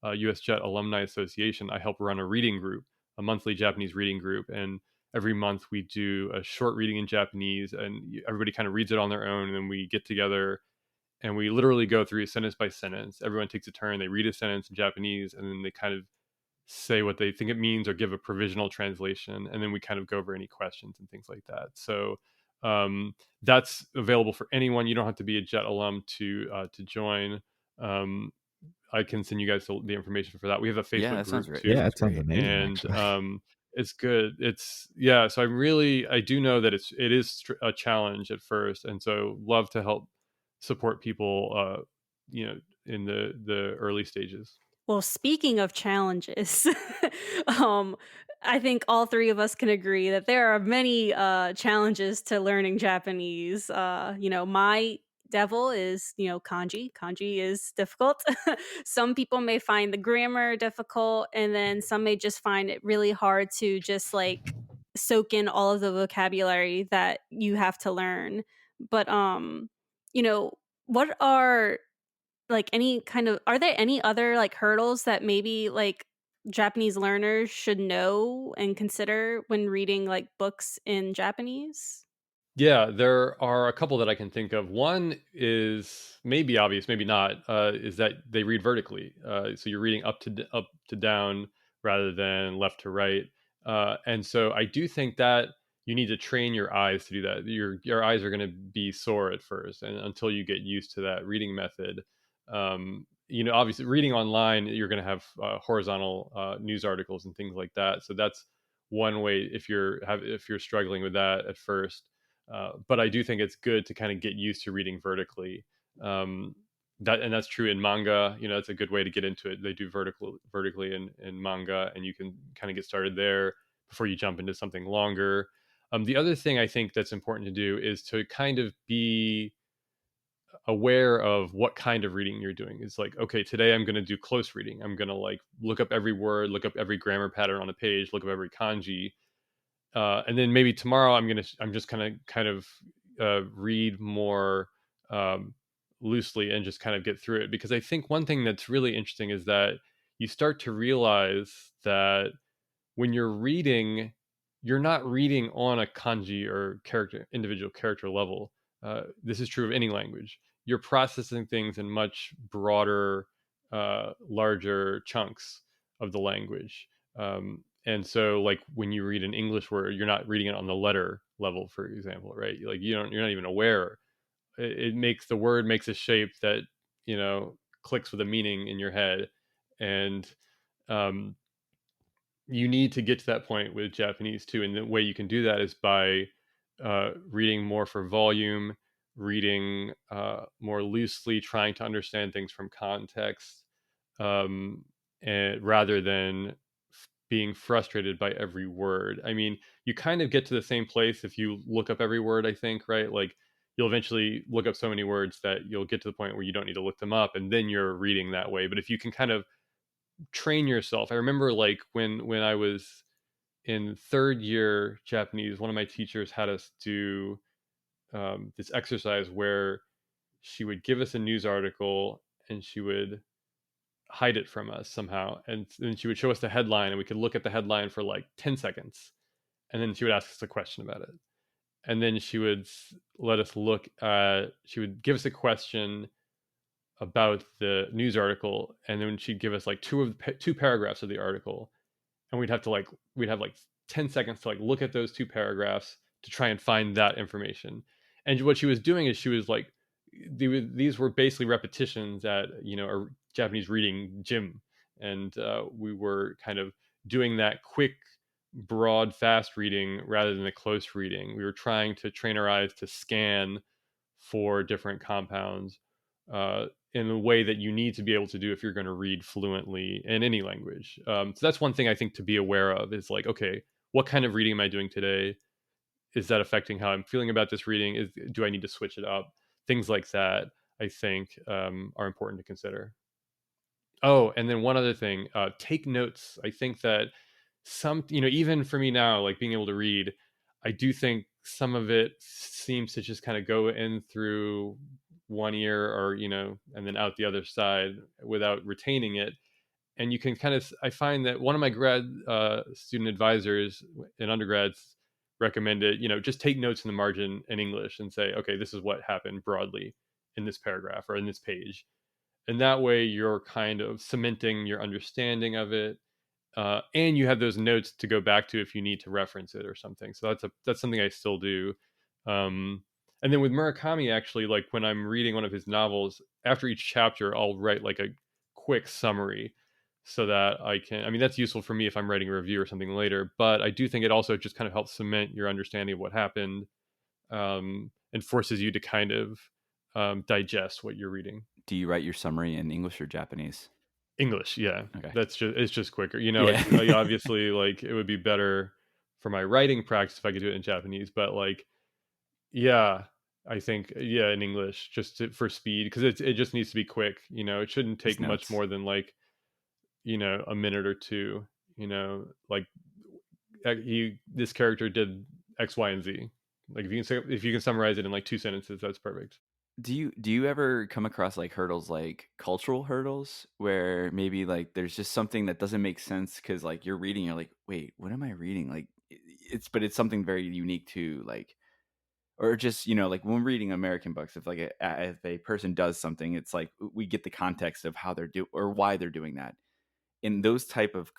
Alumni Association, I help run a reading group, a monthly Japanese reading group. And every month we do a short reading in Japanese, and everybody kind of reads it on their own. And then we get together and we literally go through sentence by sentence. Everyone takes a turn. They read a sentence in Japanese, and then they kind of say what they think it means or give a provisional translation. And then we kind of go over any questions and things like that. So that's available for anyone. You don't have to be a JET alum to join. I can send you guys the information for that. We have a Facebook sounds group great. too. Yeah, that sounds amazing. And actually. it's good. So I do know that it is a challenge at first. And so love to help support people, in the early stages. Well, speaking of challenges, um, I think all 3 of us can agree that there are many challenges to learning Japanese. My devil is, kanji. Kanji is difficult. Some people may find the grammar difficult, and then some may just find it really hard to just soak in all of the vocabulary that you have to learn. But you know, what are are there any other hurdles that maybe Japanese learners should know and consider when reading books in Japanese? Yeah, there are a couple that I can think of. One is maybe obvious, maybe not, is that they read vertically. So you're reading up to down rather than left to right. And so I do think that you need to train your eyes to do that. Your eyes are going to be sore at first, and until you get used to that reading method. Obviously, reading online, you're going to have horizontal news articles and things like that. So that's one way if you're struggling with that at first. But I do think it's good to kind of get used to reading vertically. That's true in manga. It's a good way to get into it. They do vertically in manga, and you can kind of get started there before you jump into something longer. The other thing I think that's important to do is to kind of be aware of what kind of reading you're doing. It's okay, today I'm going to do close reading. I'm going to look up every word, look up every grammar pattern on a page, look up every kanji. And then maybe tomorrow I'm just kind of read more loosely and just kind of get through it. Because I think one thing that's really interesting is that you start to realize that when you're reading, you're not reading on a kanji or individual character level. This is true of any language. You're processing things in much broader, larger chunks of the language. And so when you read an English word, you're not reading it on the letter level, for example, right? You're not even aware. The word makes a shape that, clicks with a meaning in your head. And you need to get to that point with Japanese too. And the way you can do that is by reading more for volume, reading more loosely, trying to understand things from context. and rather than being frustrated by every word. I mean, you kind of get to the same place if you look up every word, I think, right? Like you'll eventually look up so many words that you'll get to the point where you don't need to look them up, and then you're reading that way. But if you can kind of train yourself, I remember like when I was in third year Japanese, one of my teachers had us do this exercise where she would give us a news article and she would hide it from us somehow, and then she would show us the headline and we could look at the headline for like 10 seconds, and then she would ask us a question about it, and then she would let us look at, she would give us a question about the news article, and then she'd give us like two paragraphs of the article, and we'd have like 10 seconds to like look at those two paragraphs to try and find that information. And what she was doing is she was like, these were basically repetitions at, you know, a Japanese reading gym, and we were kind of doing that quick, broad, fast reading rather than the close reading. We were trying to train our eyes to scan for different compounds in a way that you need to be able to do if you're going to read fluently in any language. So that's one thing I think to be aware of is like, okay, what kind of reading am I doing today? Is that affecting how I'm feeling about this reading? Do I need to switch it up? Things like that, I think, are important to consider. Oh, and then one other thing, take notes. I think that even for me now, like being able to read, I do think some of it seems to just kind of go in through one ear or, and then out the other side without retaining it. And you can I find that one of my grad student advisors in undergrads recommended, just take notes in the margin in English and say, okay, this is what happened broadly in this paragraph or in this page. And that way you're kind of cementing your understanding of it. And you have those notes to go back to if you need to reference it or something. So that's something I still do. And then with Murakami, actually, like when I'm reading one of his novels, after each chapter, I'll write like a quick summary so that that's useful for me if I'm writing a review or something later. But I do think it also just kind of helps cement your understanding of what happened, and forces you to kind of digest what you're reading. Do you write your summary in English or Japanese? English, yeah. Okay. It's just quicker. Yeah. Obviously, like it would be better for my writing practice if I could do it in Japanese, but like, yeah, I think in English for speed, because it just needs to be quick. It shouldn't take much more than like, a minute or two. Like this character did X, Y, and Z. Like if you can summarize it in like 2 sentences, that's perfect. Do you ever come across like hurdles, like cultural hurdles, where maybe like there's just something that doesn't make sense because like you're reading, you're like, wait, what am I reading? Like it's something very unique to like, or just like when we're reading American books, if like if a person does something, it's like we get the context of how they're or why they're doing that. In those type of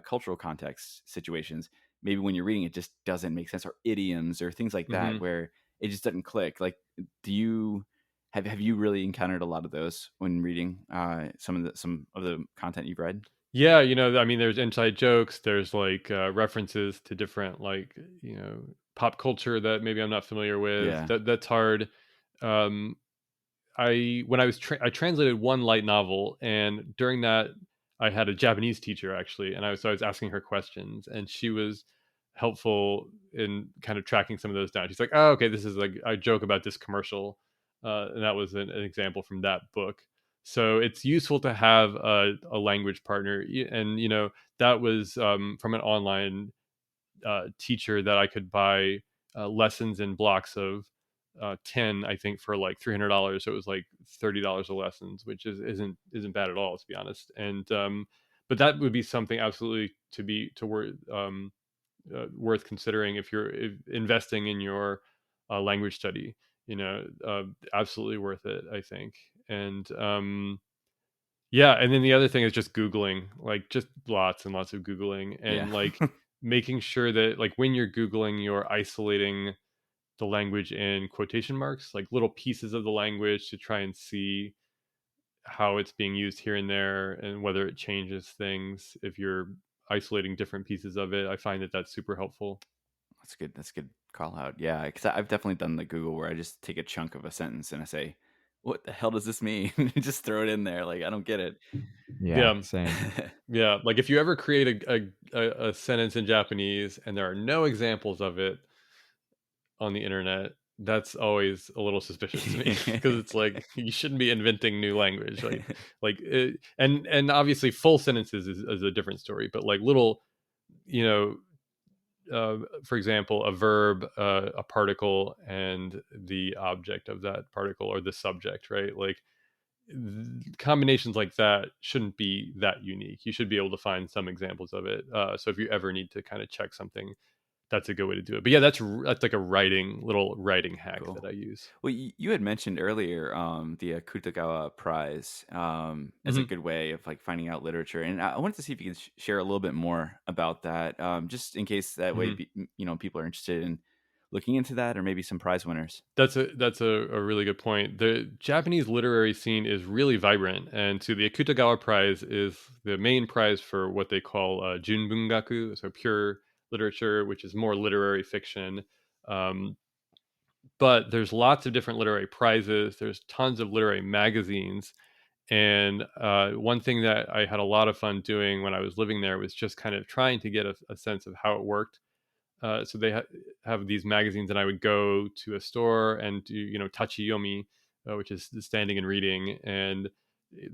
cultural context situations, maybe when you're reading it just doesn't make sense, or idioms or things like that, where it just doesn't click. Like, do you have you really encountered a lot of those when reading some of the content you've read? Yeah, there's inside jokes, there's like references to different like pop culture that maybe I'm not familiar with. Yeah. That's hard. I translated one light novel, and during that I had a Japanese teacher actually, and I was asking her questions, and she was helpful in kind of tracking some of those down. She's like, oh, okay, this is like a joke about this commercial, and that was an example from that book. So it's useful to have a language partner, and that was from an online teacher that I could buy lessons in blocks of 10, I think, for like $300. So it was like $30 a lessons, which isn't bad at all, to be honest. And but that would be something absolutely worth considering if you're investing in your language study. Absolutely worth it, I think. And and then the other thing is just Googling, like just lots and lots of Googling, and like making sure that like when you're Googling, you're isolating the language in quotation marks, like little pieces of the language, to try and see how it's being used here and there and whether it changes things. If you're isolating different pieces of it, I find that that's super helpful. That's good. That's a good call out. Yeah, because I've definitely done the Google where I just take a chunk of a sentence and I say, what the hell does this mean? Just throw it in there. Like, I don't get it. Yeah, Yeah. same. Yeah, like if you ever create a sentence in Japanese and there are no examples of it on the internet, that's always a little suspicious to me because it's like you shouldn't be inventing new language. And obviously full sentences is a different story, but like little, you know, for example, a verb, a particle, and the object of that particle or the subject, right? Like combinations like that shouldn't be that unique. You should be able to find some examples of it. So if you ever need to kind of check something, that's a good way to do it. But yeah, that's like a little writing hack Cool. that I use. Well, you had mentioned earlier the Kutagawa Prize as a Mhm. good way of like finding out literature, and I wanted to see if you could share a little bit more about that, just in case that way Mhm. people are interested in looking into that, or maybe some prize winners. That's a really good point. The Japanese literary scene is really vibrant, and so the Akutagawa Prize is the main prize for what they call Junbungaku, so pure literature, which is more literary fiction. Um, but there's lots of different literary prizes. There's tons of literary magazines, and one thing that I had a lot of fun doing when I was living there was just kind of trying to get a sense of how it worked. So they have these magazines, and I would go to a store and do, tachiyomi, which is standing and reading, and uh,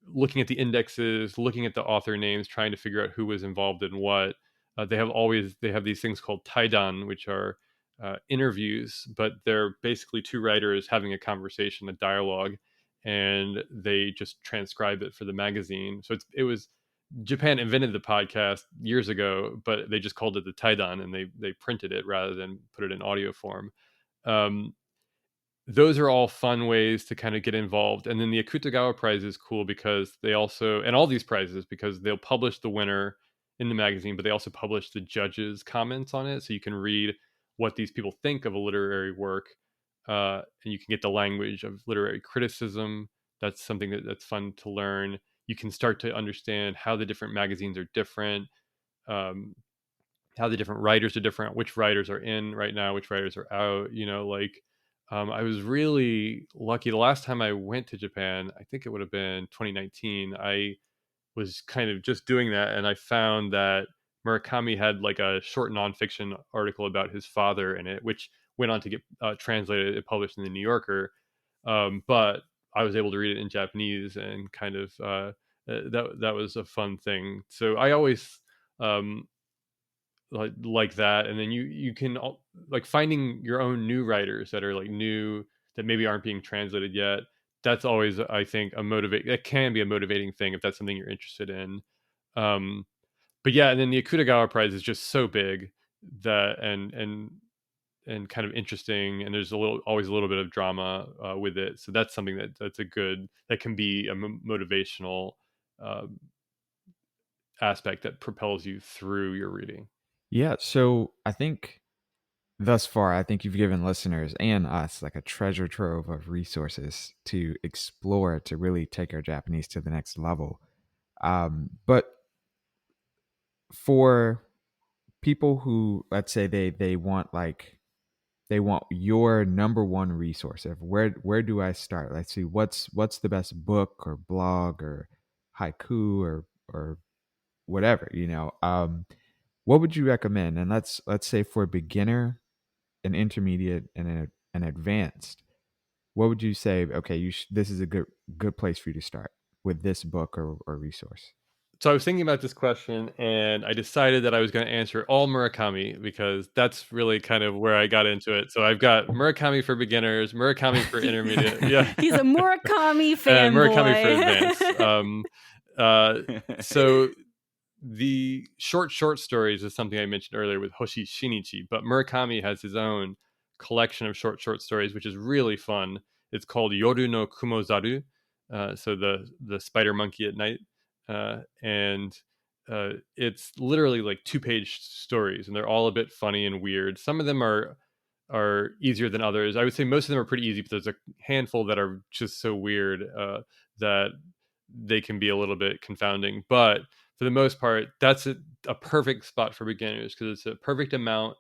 looking at the indexes, looking at the author names, trying to figure out who was involved in what. They have these things called taidan, which are interviews, but they're basically two writers having a conversation, a dialogue, and they just transcribe it for the magazine. So it was Japan invented the podcast years ago, but they just called it the taidan, and they printed it rather than put it in audio form. Um, those are all fun ways to kind of get involved. And then the Akutagawa Prize is cool because they also, and all these prizes, because they'll publish the winner in the magazine, but they also publish the judges' comments on it. So you can read what these people think of a literary work, and you can get the language of literary criticism. That's something that's fun to learn. You can start to understand how the different magazines are different, um, how the different writers are different, which writers are in right now, which writers are out. I was really lucky. The last time I went to Japan, I think it would have been 2019. I was kind of just doing that, and I found that Murakami had like a short nonfiction article about his father in it, which went on to get translated and published in the New Yorker. But I was able to read it in Japanese, and kind of that was a fun thing. So I always um, like that, and then you can like finding your own new writers that are like new, that maybe aren't being translated yet. That's always, I think, that can be a motivating thing if that's something you're interested in. um but yeah, and then the Akutagawa Prize is just so big that and kind of interesting, and there's always a little bit of drama with it, so that's something that can be a motivational uh, aspect that propels you through your reading. Yeah, so I think thus far, I think you've given listeners and us like a treasure trove of resources to explore to really take our Japanese to the next level. But for people who, let's say, they want your number one resource of where do I start? Let's see, what's the best book or blog or haiku or whatever, what would you recommend? And let's say for a beginner, an intermediate, and an advanced, what would you say? Okay, this is a good place for you to start with this book or resource. So I was thinking about this question, and I decided that I was going to answer all Murakami because that's really kind of where I got into it. So I've got Murakami for beginners, Murakami for intermediate, yeah, He's a Murakami and Murakami for fanboy. advanced. Uh, so the short stories is something I mentioned earlier with Hoshi Shinichi, but Murakami has his own collection of short stories, which is really fun. It's called Yoru no Kumozaru, so the spider monkey at night, and it's literally like 2-page stories, and they're all a bit funny and weird. Some of them are easier than others. I would say most of them are pretty easy, but there's a handful that are just so weird that they can be a little bit confounding. But for the most part, that's a perfect spot for beginners because it's a perfect amount.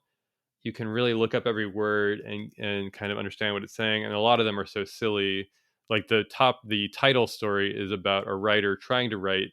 You can really look up every word and kind of understand what it's saying. And a lot of them are so silly. Like the title story is about a writer trying to write,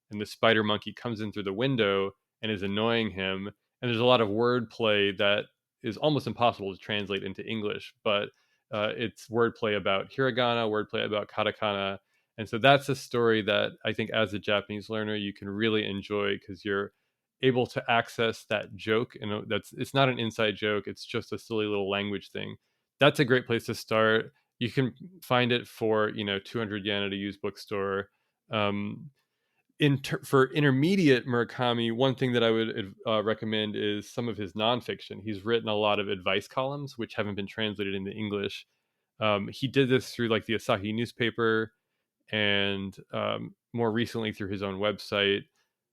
and the spider monkey comes in through the window and is annoying him. And there's a lot of wordplay that is almost impossible to translate into English, but it's wordplay about hiragana, wordplay about katakana. And so that's a story that I think as a Japanese learner, you can really enjoy because you're able to access that joke. And it's not an inside joke. It's just a silly little language thing. That's a great place to start. You can find it for, 200 yen at a used bookstore. For intermediate Murakami, one thing that I would recommend is some of his nonfiction. He's written a lot of advice columns, which haven't been translated into English. He did this through like the Asahi newspaper and more recently through his own website.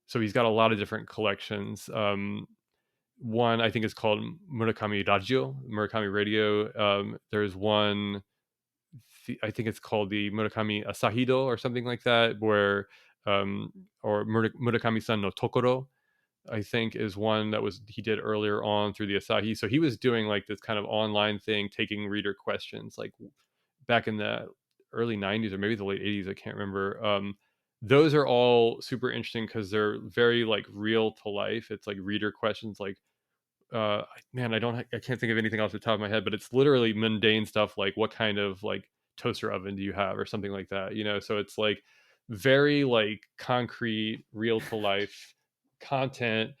So he's got a lot of different collections. One I think is called Murakami Radio. There's one, I think it's called the Murakami Asahido or something like that, where or Murakami-san no Tokoro, I think, is one that he did earlier on through the Asahi. So he was doing like this kind of online thing, taking reader questions, like back in the early 90s or maybe the late 80s. I can't remember. Those are all super interesting because they're very like real to life. It's like reader questions like, I can't think of anything off the top of my head, but it's literally mundane stuff like what kind of like toaster oven do you have or something like that, so it's like very like concrete, real to life content,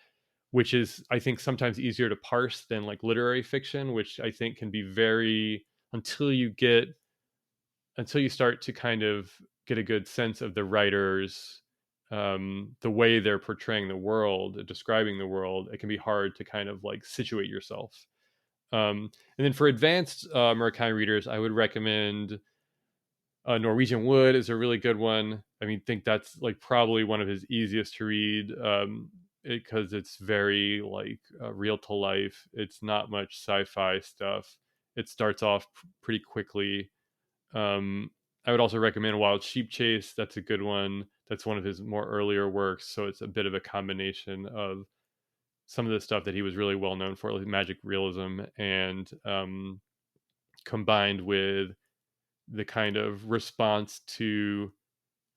which is I think sometimes easier to parse than like literary fiction, which I think can be very, until you start to kind of get a good sense of the writers, the way they're portraying the world, describing the world, it can be hard to kind of like situate yourself. And then for advanced Murakami readers, I would recommend Norwegian Wood is a really good one. I mean, think that's like probably one of his easiest to read because it's very like real to life. It's not much sci-fi stuff. It starts off pretty quickly. I would also recommend Wild Sheep Chase. That's a good one. That's one of his more earlier works. So it's a bit of a combination of some of the stuff that he was really well known for, like magic realism, and combined with the kind of response to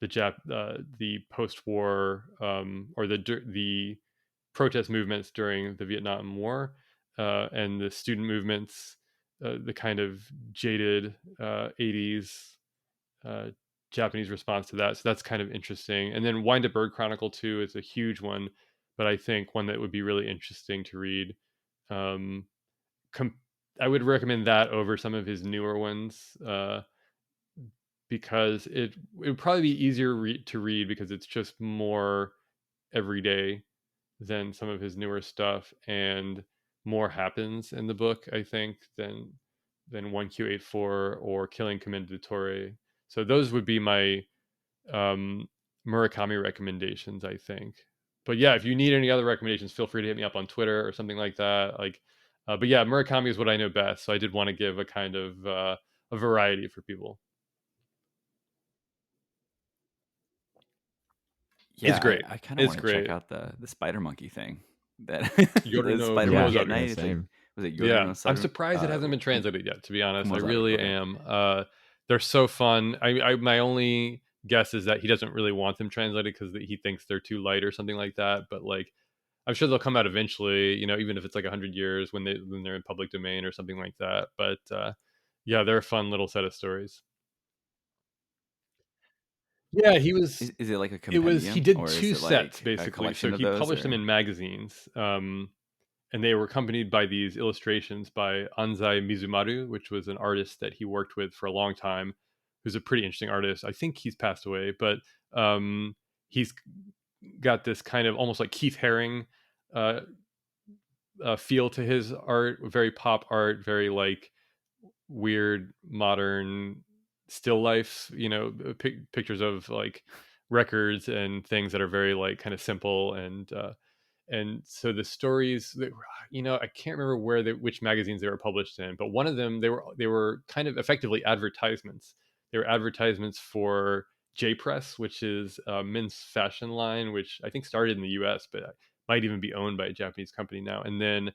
the post-war or the protest movements during the Vietnam War and the student movements, the kind of jaded 80s Japanese response to that. So that's kind of interesting. And then Wind Up Bird Chronicle 2 is a huge one, but I think one that would be really interesting to read. I would recommend that over some of his newer ones because it would probably be easier to read because it's just more everyday than some of his newer stuff, and more happens in the book, I think, than 1Q84 or Killing Commendatore. So those would be my Murakami recommendations, I think. But yeah, if you need any other recommendations, feel free to hit me up on Twitter or something like that. But yeah, Murakami is what I know best. So I did want to give a kind of a variety for people. Yeah, it's great. I kind of want to check out the spider monkey thing. That the spider monkey at night. Was it yeah, I'm surprised it hasn't been translated yet, to be honest. I really am. They're so fun. My only guess is that he doesn't really want them translated because he thinks they're too light or something like that. But like, I'm sure they'll come out eventually, even if it's like 100 years when they're in public domain or something like that. But yeah, they're a fun little set of stories. Yeah, he was. Is it like a compendium? He did two sets basically. So he published them in magazines. And they were accompanied by these illustrations by Anzai Mizumaru, which was an artist that he worked with for a long time, who's a pretty interesting artist. I think he's passed away, but he's got this kind of almost like Keith Haring feel to his art, very pop art, very like weird modern still life, pictures of like records and things that are very like kind of simple. And so the stories that, I can't remember which magazines they were published in, but one of them, they were kind of effectively advertisements. They were advertisements for J Press, which is a men's fashion line, which I think started in the US, but might even be owned by a Japanese company now. And then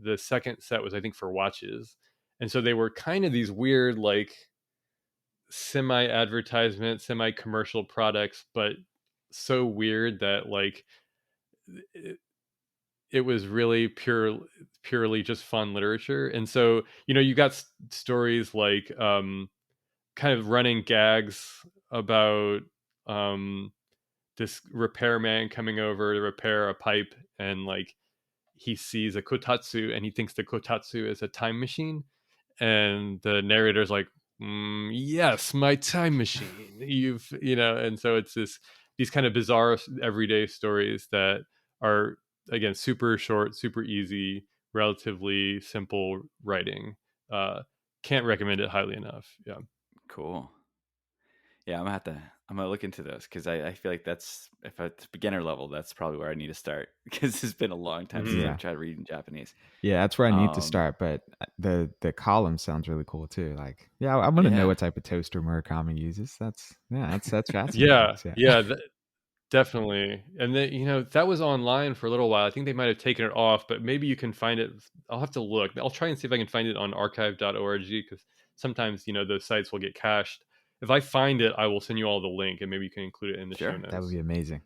the second set was, I think, for watches. And so they were kind of these weird, like semi-advertisement, semi-commercial products, but so weird that like it was really purely just fun literature. And so, you got stories like kind of running gags about this repairman coming over to repair a pipe, and like he sees a kotatsu and he thinks the kotatsu is a time machine, and the narrator's like, yes, my time machine, and so it's these kind of bizarre everyday stories that are, again, super short, super easy, relatively simple writing. Can't recommend it highly enough. Yeah. Cool. Yeah, I'm gonna look into those because I feel like that's, if it's beginner level, that's probably where I need to start because it's been a long time since Yeah. I've tried reading Japanese. Yeah, that's where I need to Um, start. But the column sounds really cool too. Like, yeah, I want to know Yeah. what type of toaster Murakami uses. That's fascinating. Yeah. Yeah. Yeah. Definitely. And then, that was online for a little while. I think they might have taken it off, but maybe you can find it. I'll have to look. I'll try and see if I can find it on archive.org, because sometimes, those sites will get cached. If I find it, I will send you all the link, and maybe you can include it in the show Sure, notes. That would be amazing.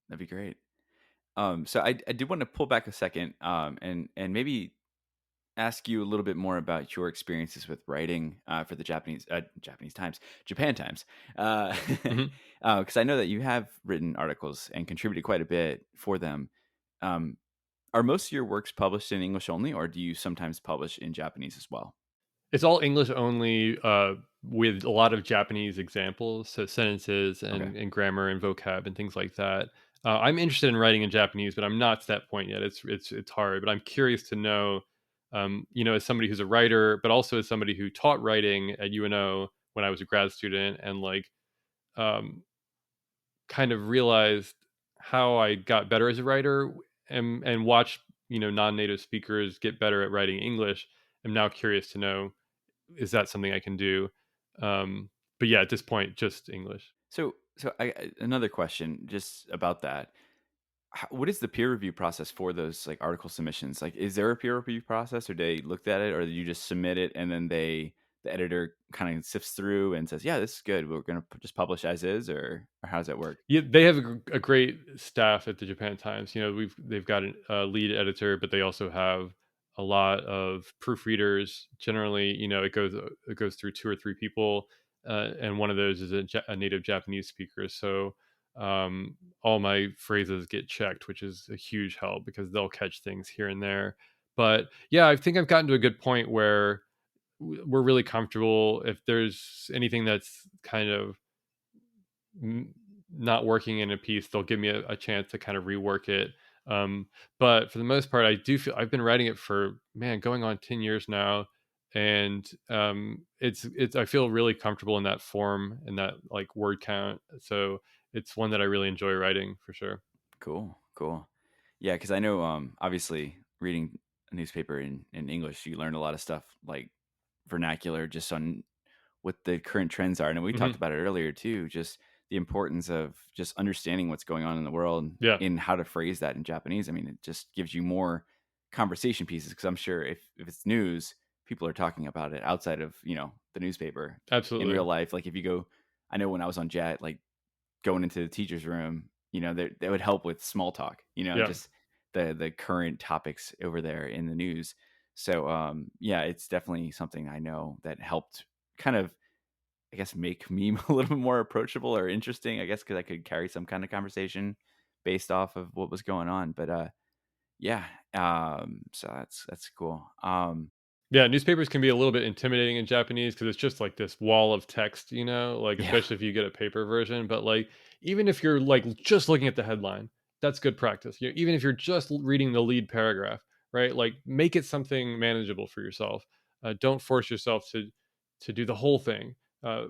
That'd be great. So I did want to pull back a second, and maybe ask you a little bit more about your experiences with writing for the Japan Times, Mhm. because I know that you have written articles and contributed quite a bit for them. Um, are most of your works published in English only, or do you sometimes publish in Japanese as well? It's all English only, with a lot of Japanese examples, so sentences and, Okay. and grammar and vocab and things like that. I'm interested in writing in Japanese, but I'm not to that point yet. It's hard, but I'm curious to know, as somebody who's a writer, but also as somebody who taught writing at UNO when I was a grad student, and like um, kind of realized how I got better as a writer, and watched non-native speakers get better at writing English. I'm now curious to know, is that something I can do? Um, but yeah, at this point, just English. So another question just about that. What is the peer review process for those like article submissions? Like, is there a peer review process, or they looked at it, or you just submit it and then the editor kind of sifts through and says, "Yeah, this is good. We're gonna just publish as is," or how does that work? Yeah, they have a great staff at the Japan Times. They've got a lead editor, but they also have a lot of proofreaders. Generally, it goes through two or three people, and one of those is a native Japanese speaker. So all my phrases get checked, which is a huge help because they'll catch things here and there. But yeah, I think I've gotten to a good point where we're really comfortable. If there's anything that's kind of not working in a piece, they'll give me a chance to kind of rework it. But for the most part, I do feel I've been writing it for, man, going on 10 years now. And I feel really comfortable in that form and that like word count. So it's one that I really enjoy writing, for sure. Cool. Yeah, because I know, obviously, reading a newspaper in English, you learn a lot of stuff like vernacular, just on what the current trends are. And we talked Hmm. about it earlier too, just the importance of just understanding what's going on in the world Yeah, in how to phrase that in Japanese. I mean, it just gives you more conversation pieces because I'm sure if it's news, people are talking about it outside of, the newspaper in absolutely. real life. Like if you go, I know when I was on JET, like going into the teacher's room, that would help with small talk, Yeah. just the current topics over there in the news. So yeah, it's definitely something I know that helped kind of, I guess, make me a little bit more approachable or interesting, I guess, because I could carry some kind of conversation based off of what was going on. But yeah, so that's cool. Yeah, newspapers can be a little bit intimidating in Japanese because it's just like this wall of text, like Yeah, especially if you get a paper version. But like, even if you're like just looking at the headline, that's good practice. Even if you're just reading the lead paragraph, right? Like, make it something manageable for yourself. Don't force yourself to do the whole thing. Uh,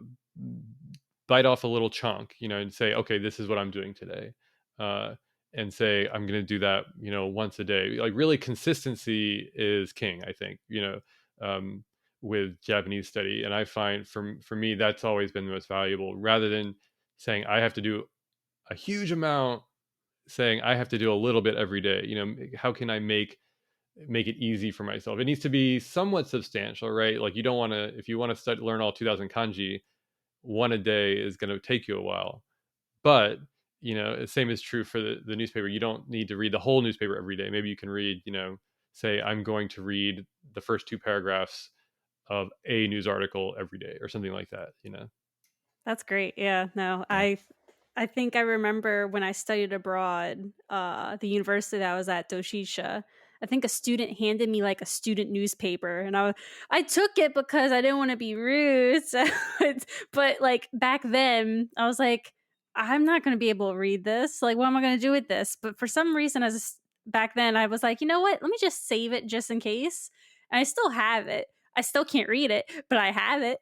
Bite off a little chunk, and say, okay, this is what I'm doing today. Uh, and say, I'm going to do that, once a day. Like, really, consistency is king, I think, um, with Japanese study. And I find for me, that's always been the most valuable, rather than saying I have to do a huge amount, saying I have to do a little bit every day. How can I make it easy for myself? It needs to be somewhat substantial, right? Like, you don't want to, if you want to learn all 2000 kanji, one a day is going to take you a while. But, the same is true for the newspaper. You don't need to read the whole newspaper every day. Maybe you can read, say I'm going to read the first 2 paragraphs of a news article every day or something like that. That's great. Yeah, no, Yeah. I think I remember when I studied abroad, the university that I was at, Doshisha, I think a student handed me like a student newspaper, and I took it because I didn't want to be rude. So but like back then, I was like, I'm not going to be able to read this. Like, what am I going to do with this? But for some reason, back then, I was like, you know what? Let me just save it just in case. And I still have it. I still can't read it, but I have it.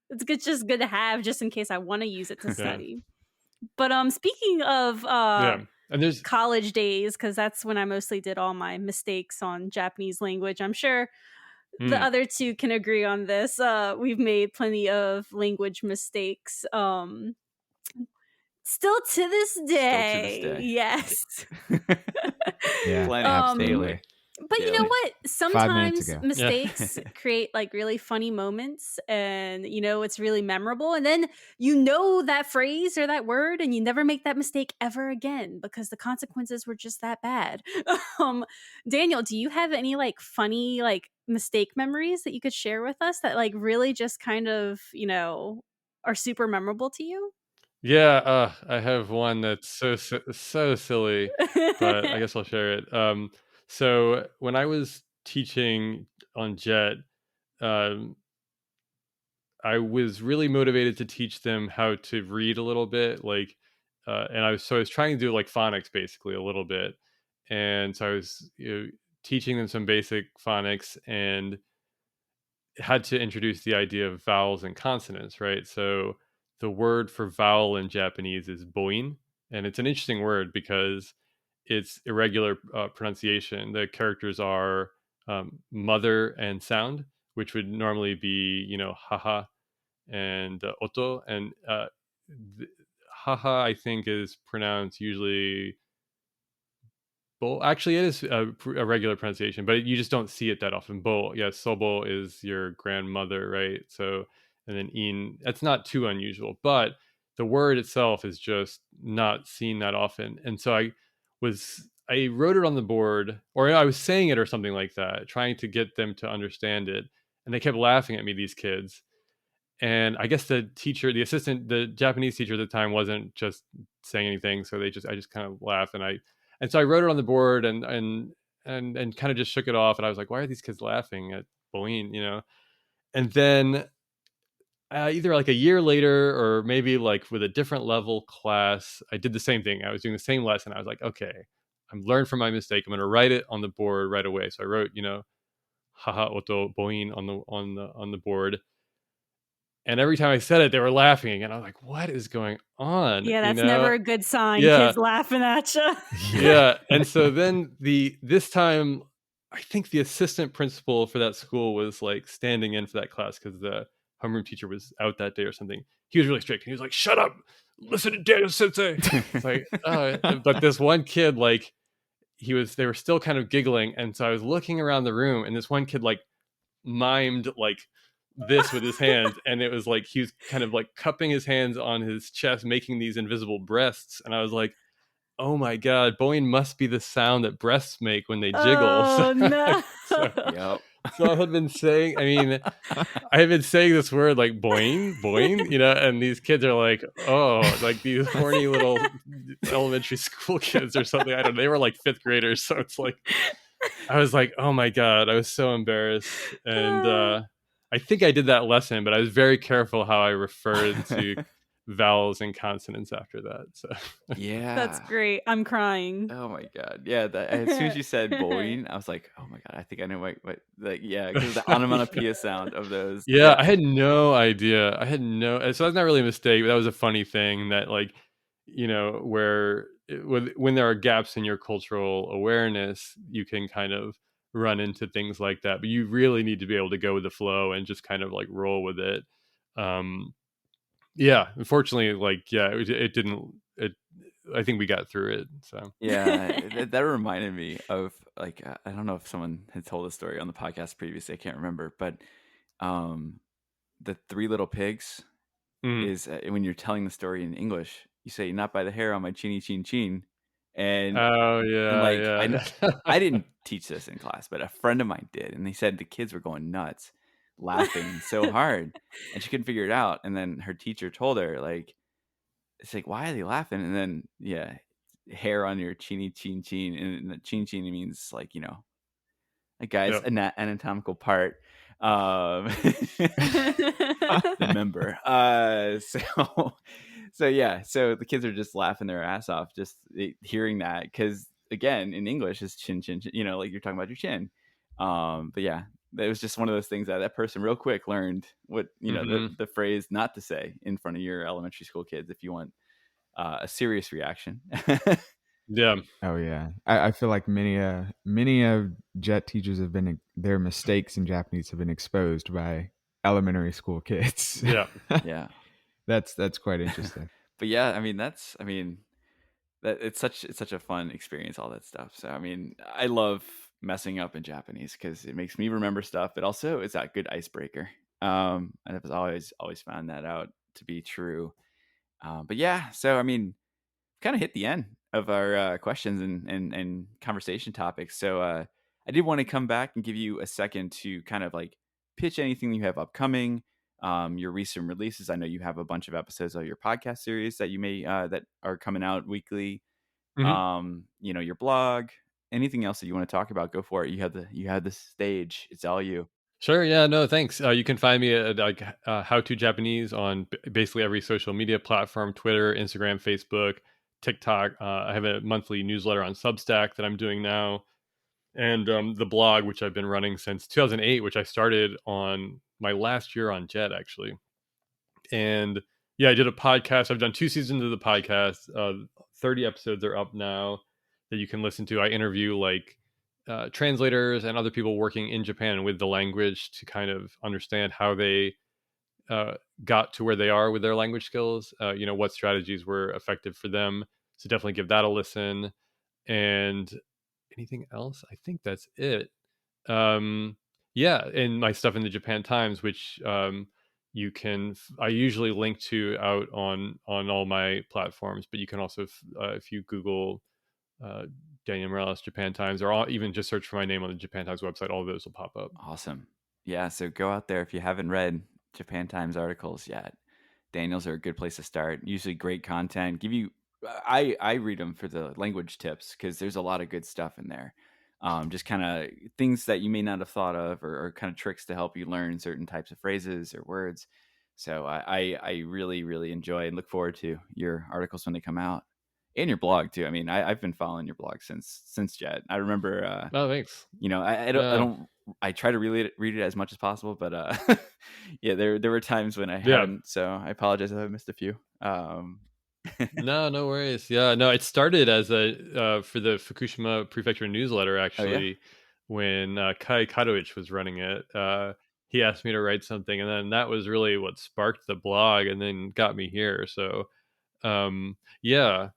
It's good, just good to have, just in case I want to use it to Yeah. study. But speaking of Yeah. And there's college days, because that's when I mostly did all my mistakes on Japanese language. I'm sure the other two can agree on this. We've made plenty of language mistakes. Still to this day. Yes. Yeah, Plenty. absolutely. But you know what? 5 minutes Sometimes ago. mistakes create like really funny moments, and it's really memorable. And then you know that phrase or that word, and you never make that mistake ever again because the consequences were just that bad. Daniel, do you have any like funny like mistake memories that you could share with us that like really just kind of are super memorable to you? Yeah, I have one that's so silly, but I guess I'll share it. So when I was teaching on JET, um, I was really motivated to teach them how to read a little bit, like, and I was trying to do like phonics basically a little bit, and so I was teaching them some basic phonics and had to introduce the idea of vowels and consonants, right? So the word for vowel in Japanese is boin, and it's an interesting word because it's irregular pronunciation. The characters are mother and sound, which would normally be, haha and oto, and haha I think is pronounced usually bo. Actually, it is a regular pronunciation, but you just don't see it that often. Bo, yeah, sobo is your grandmother, right? So, and then in, that's not too unusual, but the word itself is just not seen that often. And so I wrote it on the board, or I was saying it or something like that, trying to get them to understand it, and they kept laughing at me, these kids. And I guess the Japanese teacher at the time wasn't just saying anything, so I just kind of laughed, and so I wrote it on the board and kind of just shook it off, and I was like, why are these kids laughing at Boeing, And then either like a year later or maybe like with a different level class, I did the same thing. I was doing the same lesson. I was like, okay, I'm learned from my mistake. I'm going to write it on the board right away. So I wrote, haha oto Boeing on the board. And every time I said it, they were laughing, and I'm like, "What is going on?" Yeah, that's never a good sign. Yeah. Kids laughing at you. Yeah. And so then this time, I think the assistant principal for that school was like standing in for that class because the homeroom teacher was out that day or something. He was really strict. He was like, "Shut up! Listen to Daniel Sensei." It's like, but this one kid, like, they were still kind of giggling, and so I was looking around the room, and this one kid like mimed like this with his hands, and it was like he was kind of like cupping his hands on his chest, making these invisible breasts, and I was like, oh my god, Boeing must be the sound that breasts make when they jiggle. Oh no. Yep. So I had been saying this word like boing, boing, and these kids are like, oh, like these horny little elementary school kids or something. I don't know. They were like 5th graders. So it's like, I was like, oh my god, I was so embarrassed. And I think I did that lesson, but I was very careful how I referred to vowels and consonants after that. So Yeah. That's great. I'm crying. Oh my god. Yeah, as soon as you said Boeing, I was like, oh my god, I think I know what like, yeah, because the onomatopoeia sound of those. Yeah, I had no idea. So that's not really a mistake, but that was a funny thing that, like, where when there are gaps in your cultural awareness, you can kind of run into things like that, but you really need to be able to go with the flow and just kind of like roll with it. Yeah, unfortunately, like, yeah, it didn't. I think we got through it. So yeah, that reminded me of, like, I don't know if someone had told a story on the podcast previously. I can't remember, but the 3 Little Pigs. Mm. is when you're telling the story in English, you say "not by the hair on my chinny chin chin," and Oh like yeah, I yeah. didn't teach this in class, but a friend of mine did, and they said the kids were going nuts, laughing so hard, and she couldn't figure it out. And then her teacher told her, like, it's like, why are they laughing? And then yeah, hair on your chinny chin chin, and the chin chin means like a guy's Yep. anatomical part. Um, the member. So yeah, so the kids are just laughing their ass off just hearing that, because again, in English it's chin chin chin, like you're talking about your chin. But yeah, it was just one of those things that person real quick learned what Hmm. the phrase not to say in front of your elementary school kids if you want a serious reaction. Yeah. Oh yeah, I feel like many of jet teachers have been their mistakes in Japanese have been exposed by elementary school kids. Yeah. Yeah. That's quite interesting. But yeah, I mean that it's such a fun experience, all that stuff. So I mean, I love messing up in Japanese because it makes me remember stuff, but also it's that good icebreaker. And I've always found that out to be true. But yeah, so I mean, kind of hit the end of our questions and conversation topics. So I did want to come back and give you a second to kind of like pitch anything you have upcoming, your recent releases. I know you have a bunch of episodes of your podcast series that you may that are coming out weekly. Hmm. Your blog, anything else that you want to talk about, go for it. You have the stage. It's all you. Sure. Yeah. No. Thanks. You can find me at like How to Japanese on basically every social media platform: Twitter, Instagram, Facebook, TikTok. I have a monthly newsletter on Substack that I'm doing now, and the blog, which I've been running since 2008, which I started on my last year on Jet, actually. And yeah, I did a podcast. I've done 2 seasons of the podcast. 30 episodes are up now that you can listen to. I interview like translators and other people working in Japan with the language to kind of understand how they uh, got to where they are with their language skills. What strategies were effective for them. So definitely give that a listen. And anything else? I think that's it. Um, yeah, and my stuff in the Japan Times, which I usually link to out on all my platforms, but you can also if you Google uh, Daniel Morales Japan Times, or even just search for my name on the Japan Times website, all of those will pop up. Awesome. Yeah, so go out there if you haven't read Japan Times articles yet. Daniels are a good place to start. Usually great content. Give you I read them for the language tips because there's a lot of good stuff in there. Just kind of things that you may not have thought of, or kind of tricks to help you learn certain types of phrases or words. So I really, really enjoy and look forward to your articles when they come out. And your blog too. I mean, I've been following your blog since Jet. I remember Oh, thanks. I Yeah, don't I try to read it as much as possible, but yeah, there were times when I yeah. hadn't, so I apologize if I missed a few. No, no worries. Yeah, no, it started as a for the Fukushima Prefecture newsletter Oh yeah, actually, when Kai Kadoich was running it. He asked me to write something, and then that was really what sparked the blog, and then got me here. So, yeah,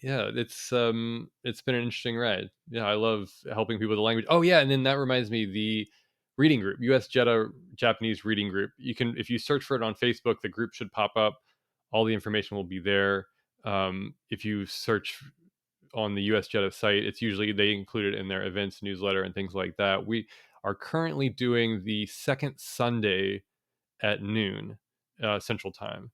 yeah, it's been an interesting ride. Yeah, I love helping people with the language. Oh yeah, and then that reminds me, the reading group, US Jetta Japanese reading group. You can, if you search for it on Facebook, the group should pop up. All the information will be there. If you search on the US Jetta site, it's usually they include it in their events newsletter and things like that. We are currently doing the second Sunday at noon Central Time,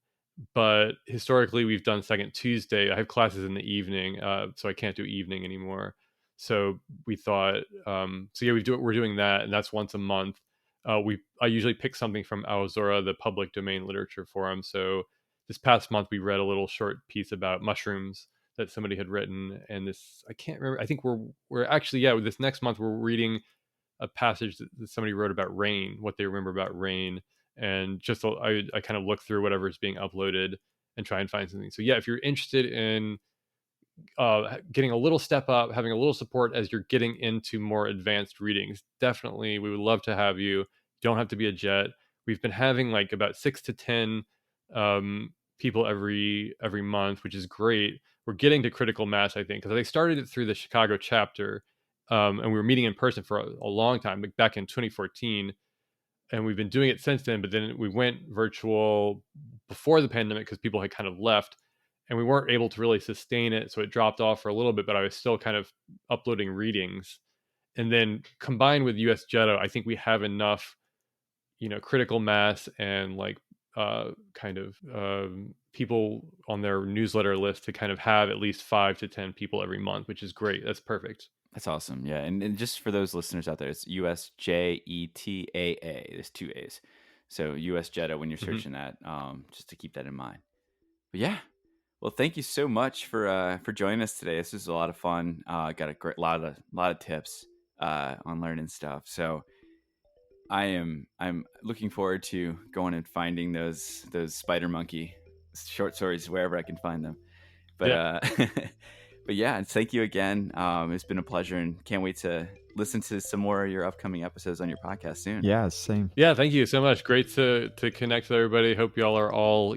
but historically we've done second Tuesday. I have classes in the evening, so I can't do evening anymore. So we thought, so yeah, we're doing that, and that's once a month. I usually pick something from Aozora, the public domain literature forum. So this past month we read a little short piece about mushrooms that somebody had written, and this, I can't remember. I think we're actually, yeah, this next month we're reading a passage that somebody wrote about rain, what they remember about rain, and just I kind of look through whatever is being uploaded and try and find something. So yeah, if you're interested in getting a little step up, having a little support as you're getting into more advanced readings, definitely we would love to have you. You don't have to be a jet. We've been having like about 6 to 10 people every month, which is great. We're getting to critical mass, I think, because they started it through the Chicago chapter, and we were meeting in person for a long time, like back in 2014. and we've been doing it since then. But then we went virtual before the pandemic because people had kind of left, and we weren't able to really sustain it. So it dropped off for a little bit, but I was still kind of uploading readings. And then combined with US Jetto, I think we have enough, critical mass and like kind of people on their newsletter list to kind of have at least 5 to 10 people every month, which is great. That's perfect. That's awesome. Yeah. And just for those listeners out there, it's USJETAA. There's 2 A's. So US Jetto when you're searching that, just to keep that in mind. But yeah. Well, thank you so much for joining us today. This was a lot of fun. Got a great lot of tips on learning stuff. So I'm looking forward to going and finding those spider monkey short stories wherever I can find them. But but yeah, and thank you again. It's been a pleasure, and can't wait to listen to some more of your upcoming episodes on your podcast soon. Yeah, same. Yeah, thank you so much. Great to connect with everybody. Hope y'all are all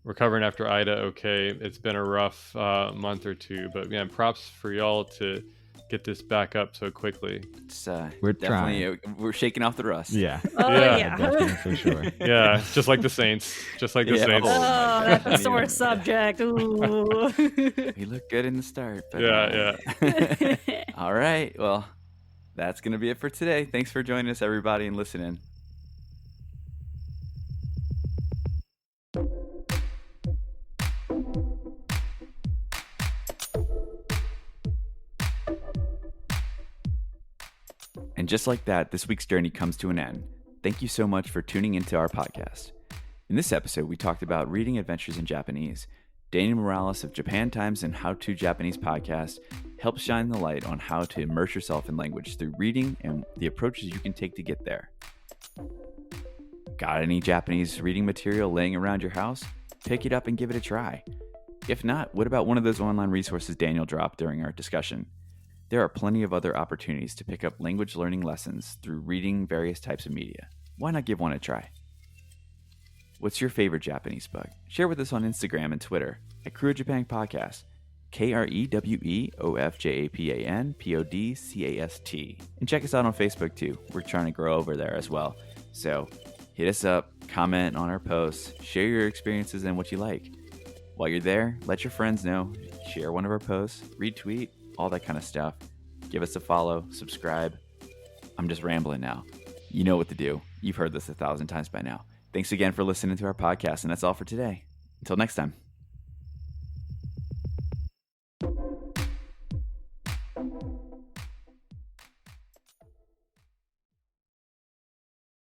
recovering after Ida. Okay, it's been a rough month or two, but yeah, props for y'all to get this back up so quickly. It's, we're trying. We're shaking off the rust. Yeah. Yeah. Definitely, for sure. Yeah, just like the Saints. Just like the Saints. Oh, that's a sore subject. Ooh. We look good in the start. But, Yeah. All right. Well, that's going to be it for today. Thanks for joining us, everybody, and listening. And just like that, this week's journey comes to an end. Thank you so much for tuning into our podcast. In this episode, we talked about reading adventures in Japanese. Daniel Morales of Japan Times and How to Japanese Podcast helps shine the light on how to immerse yourself in language through reading and the approaches you can take to get there. Got any Japanese reading material laying around your house? Pick it up and give it a try. If not, what about one of those online resources Daniel dropped during our discussion? There are plenty of other opportunities to pick up language learning lessons through reading various types of media. Why not give one a try? What's your favorite Japanese book? Share with us on Instagram and Twitter at Krewe of Japan Podcast, KREWEOFJAPAN PODCAST. And check us out on Facebook too. We're trying to grow over there as well. So hit us up, comment on our posts, share your experiences and what you like. While you're there, let your friends know, share one of our posts, retweet, all that kind of stuff. Give us a follow, subscribe. I'm just rambling now. You know what to do. You've heard this 1,000 times by now. Thanks again for listening to our podcast, and that's all for today. Until next time.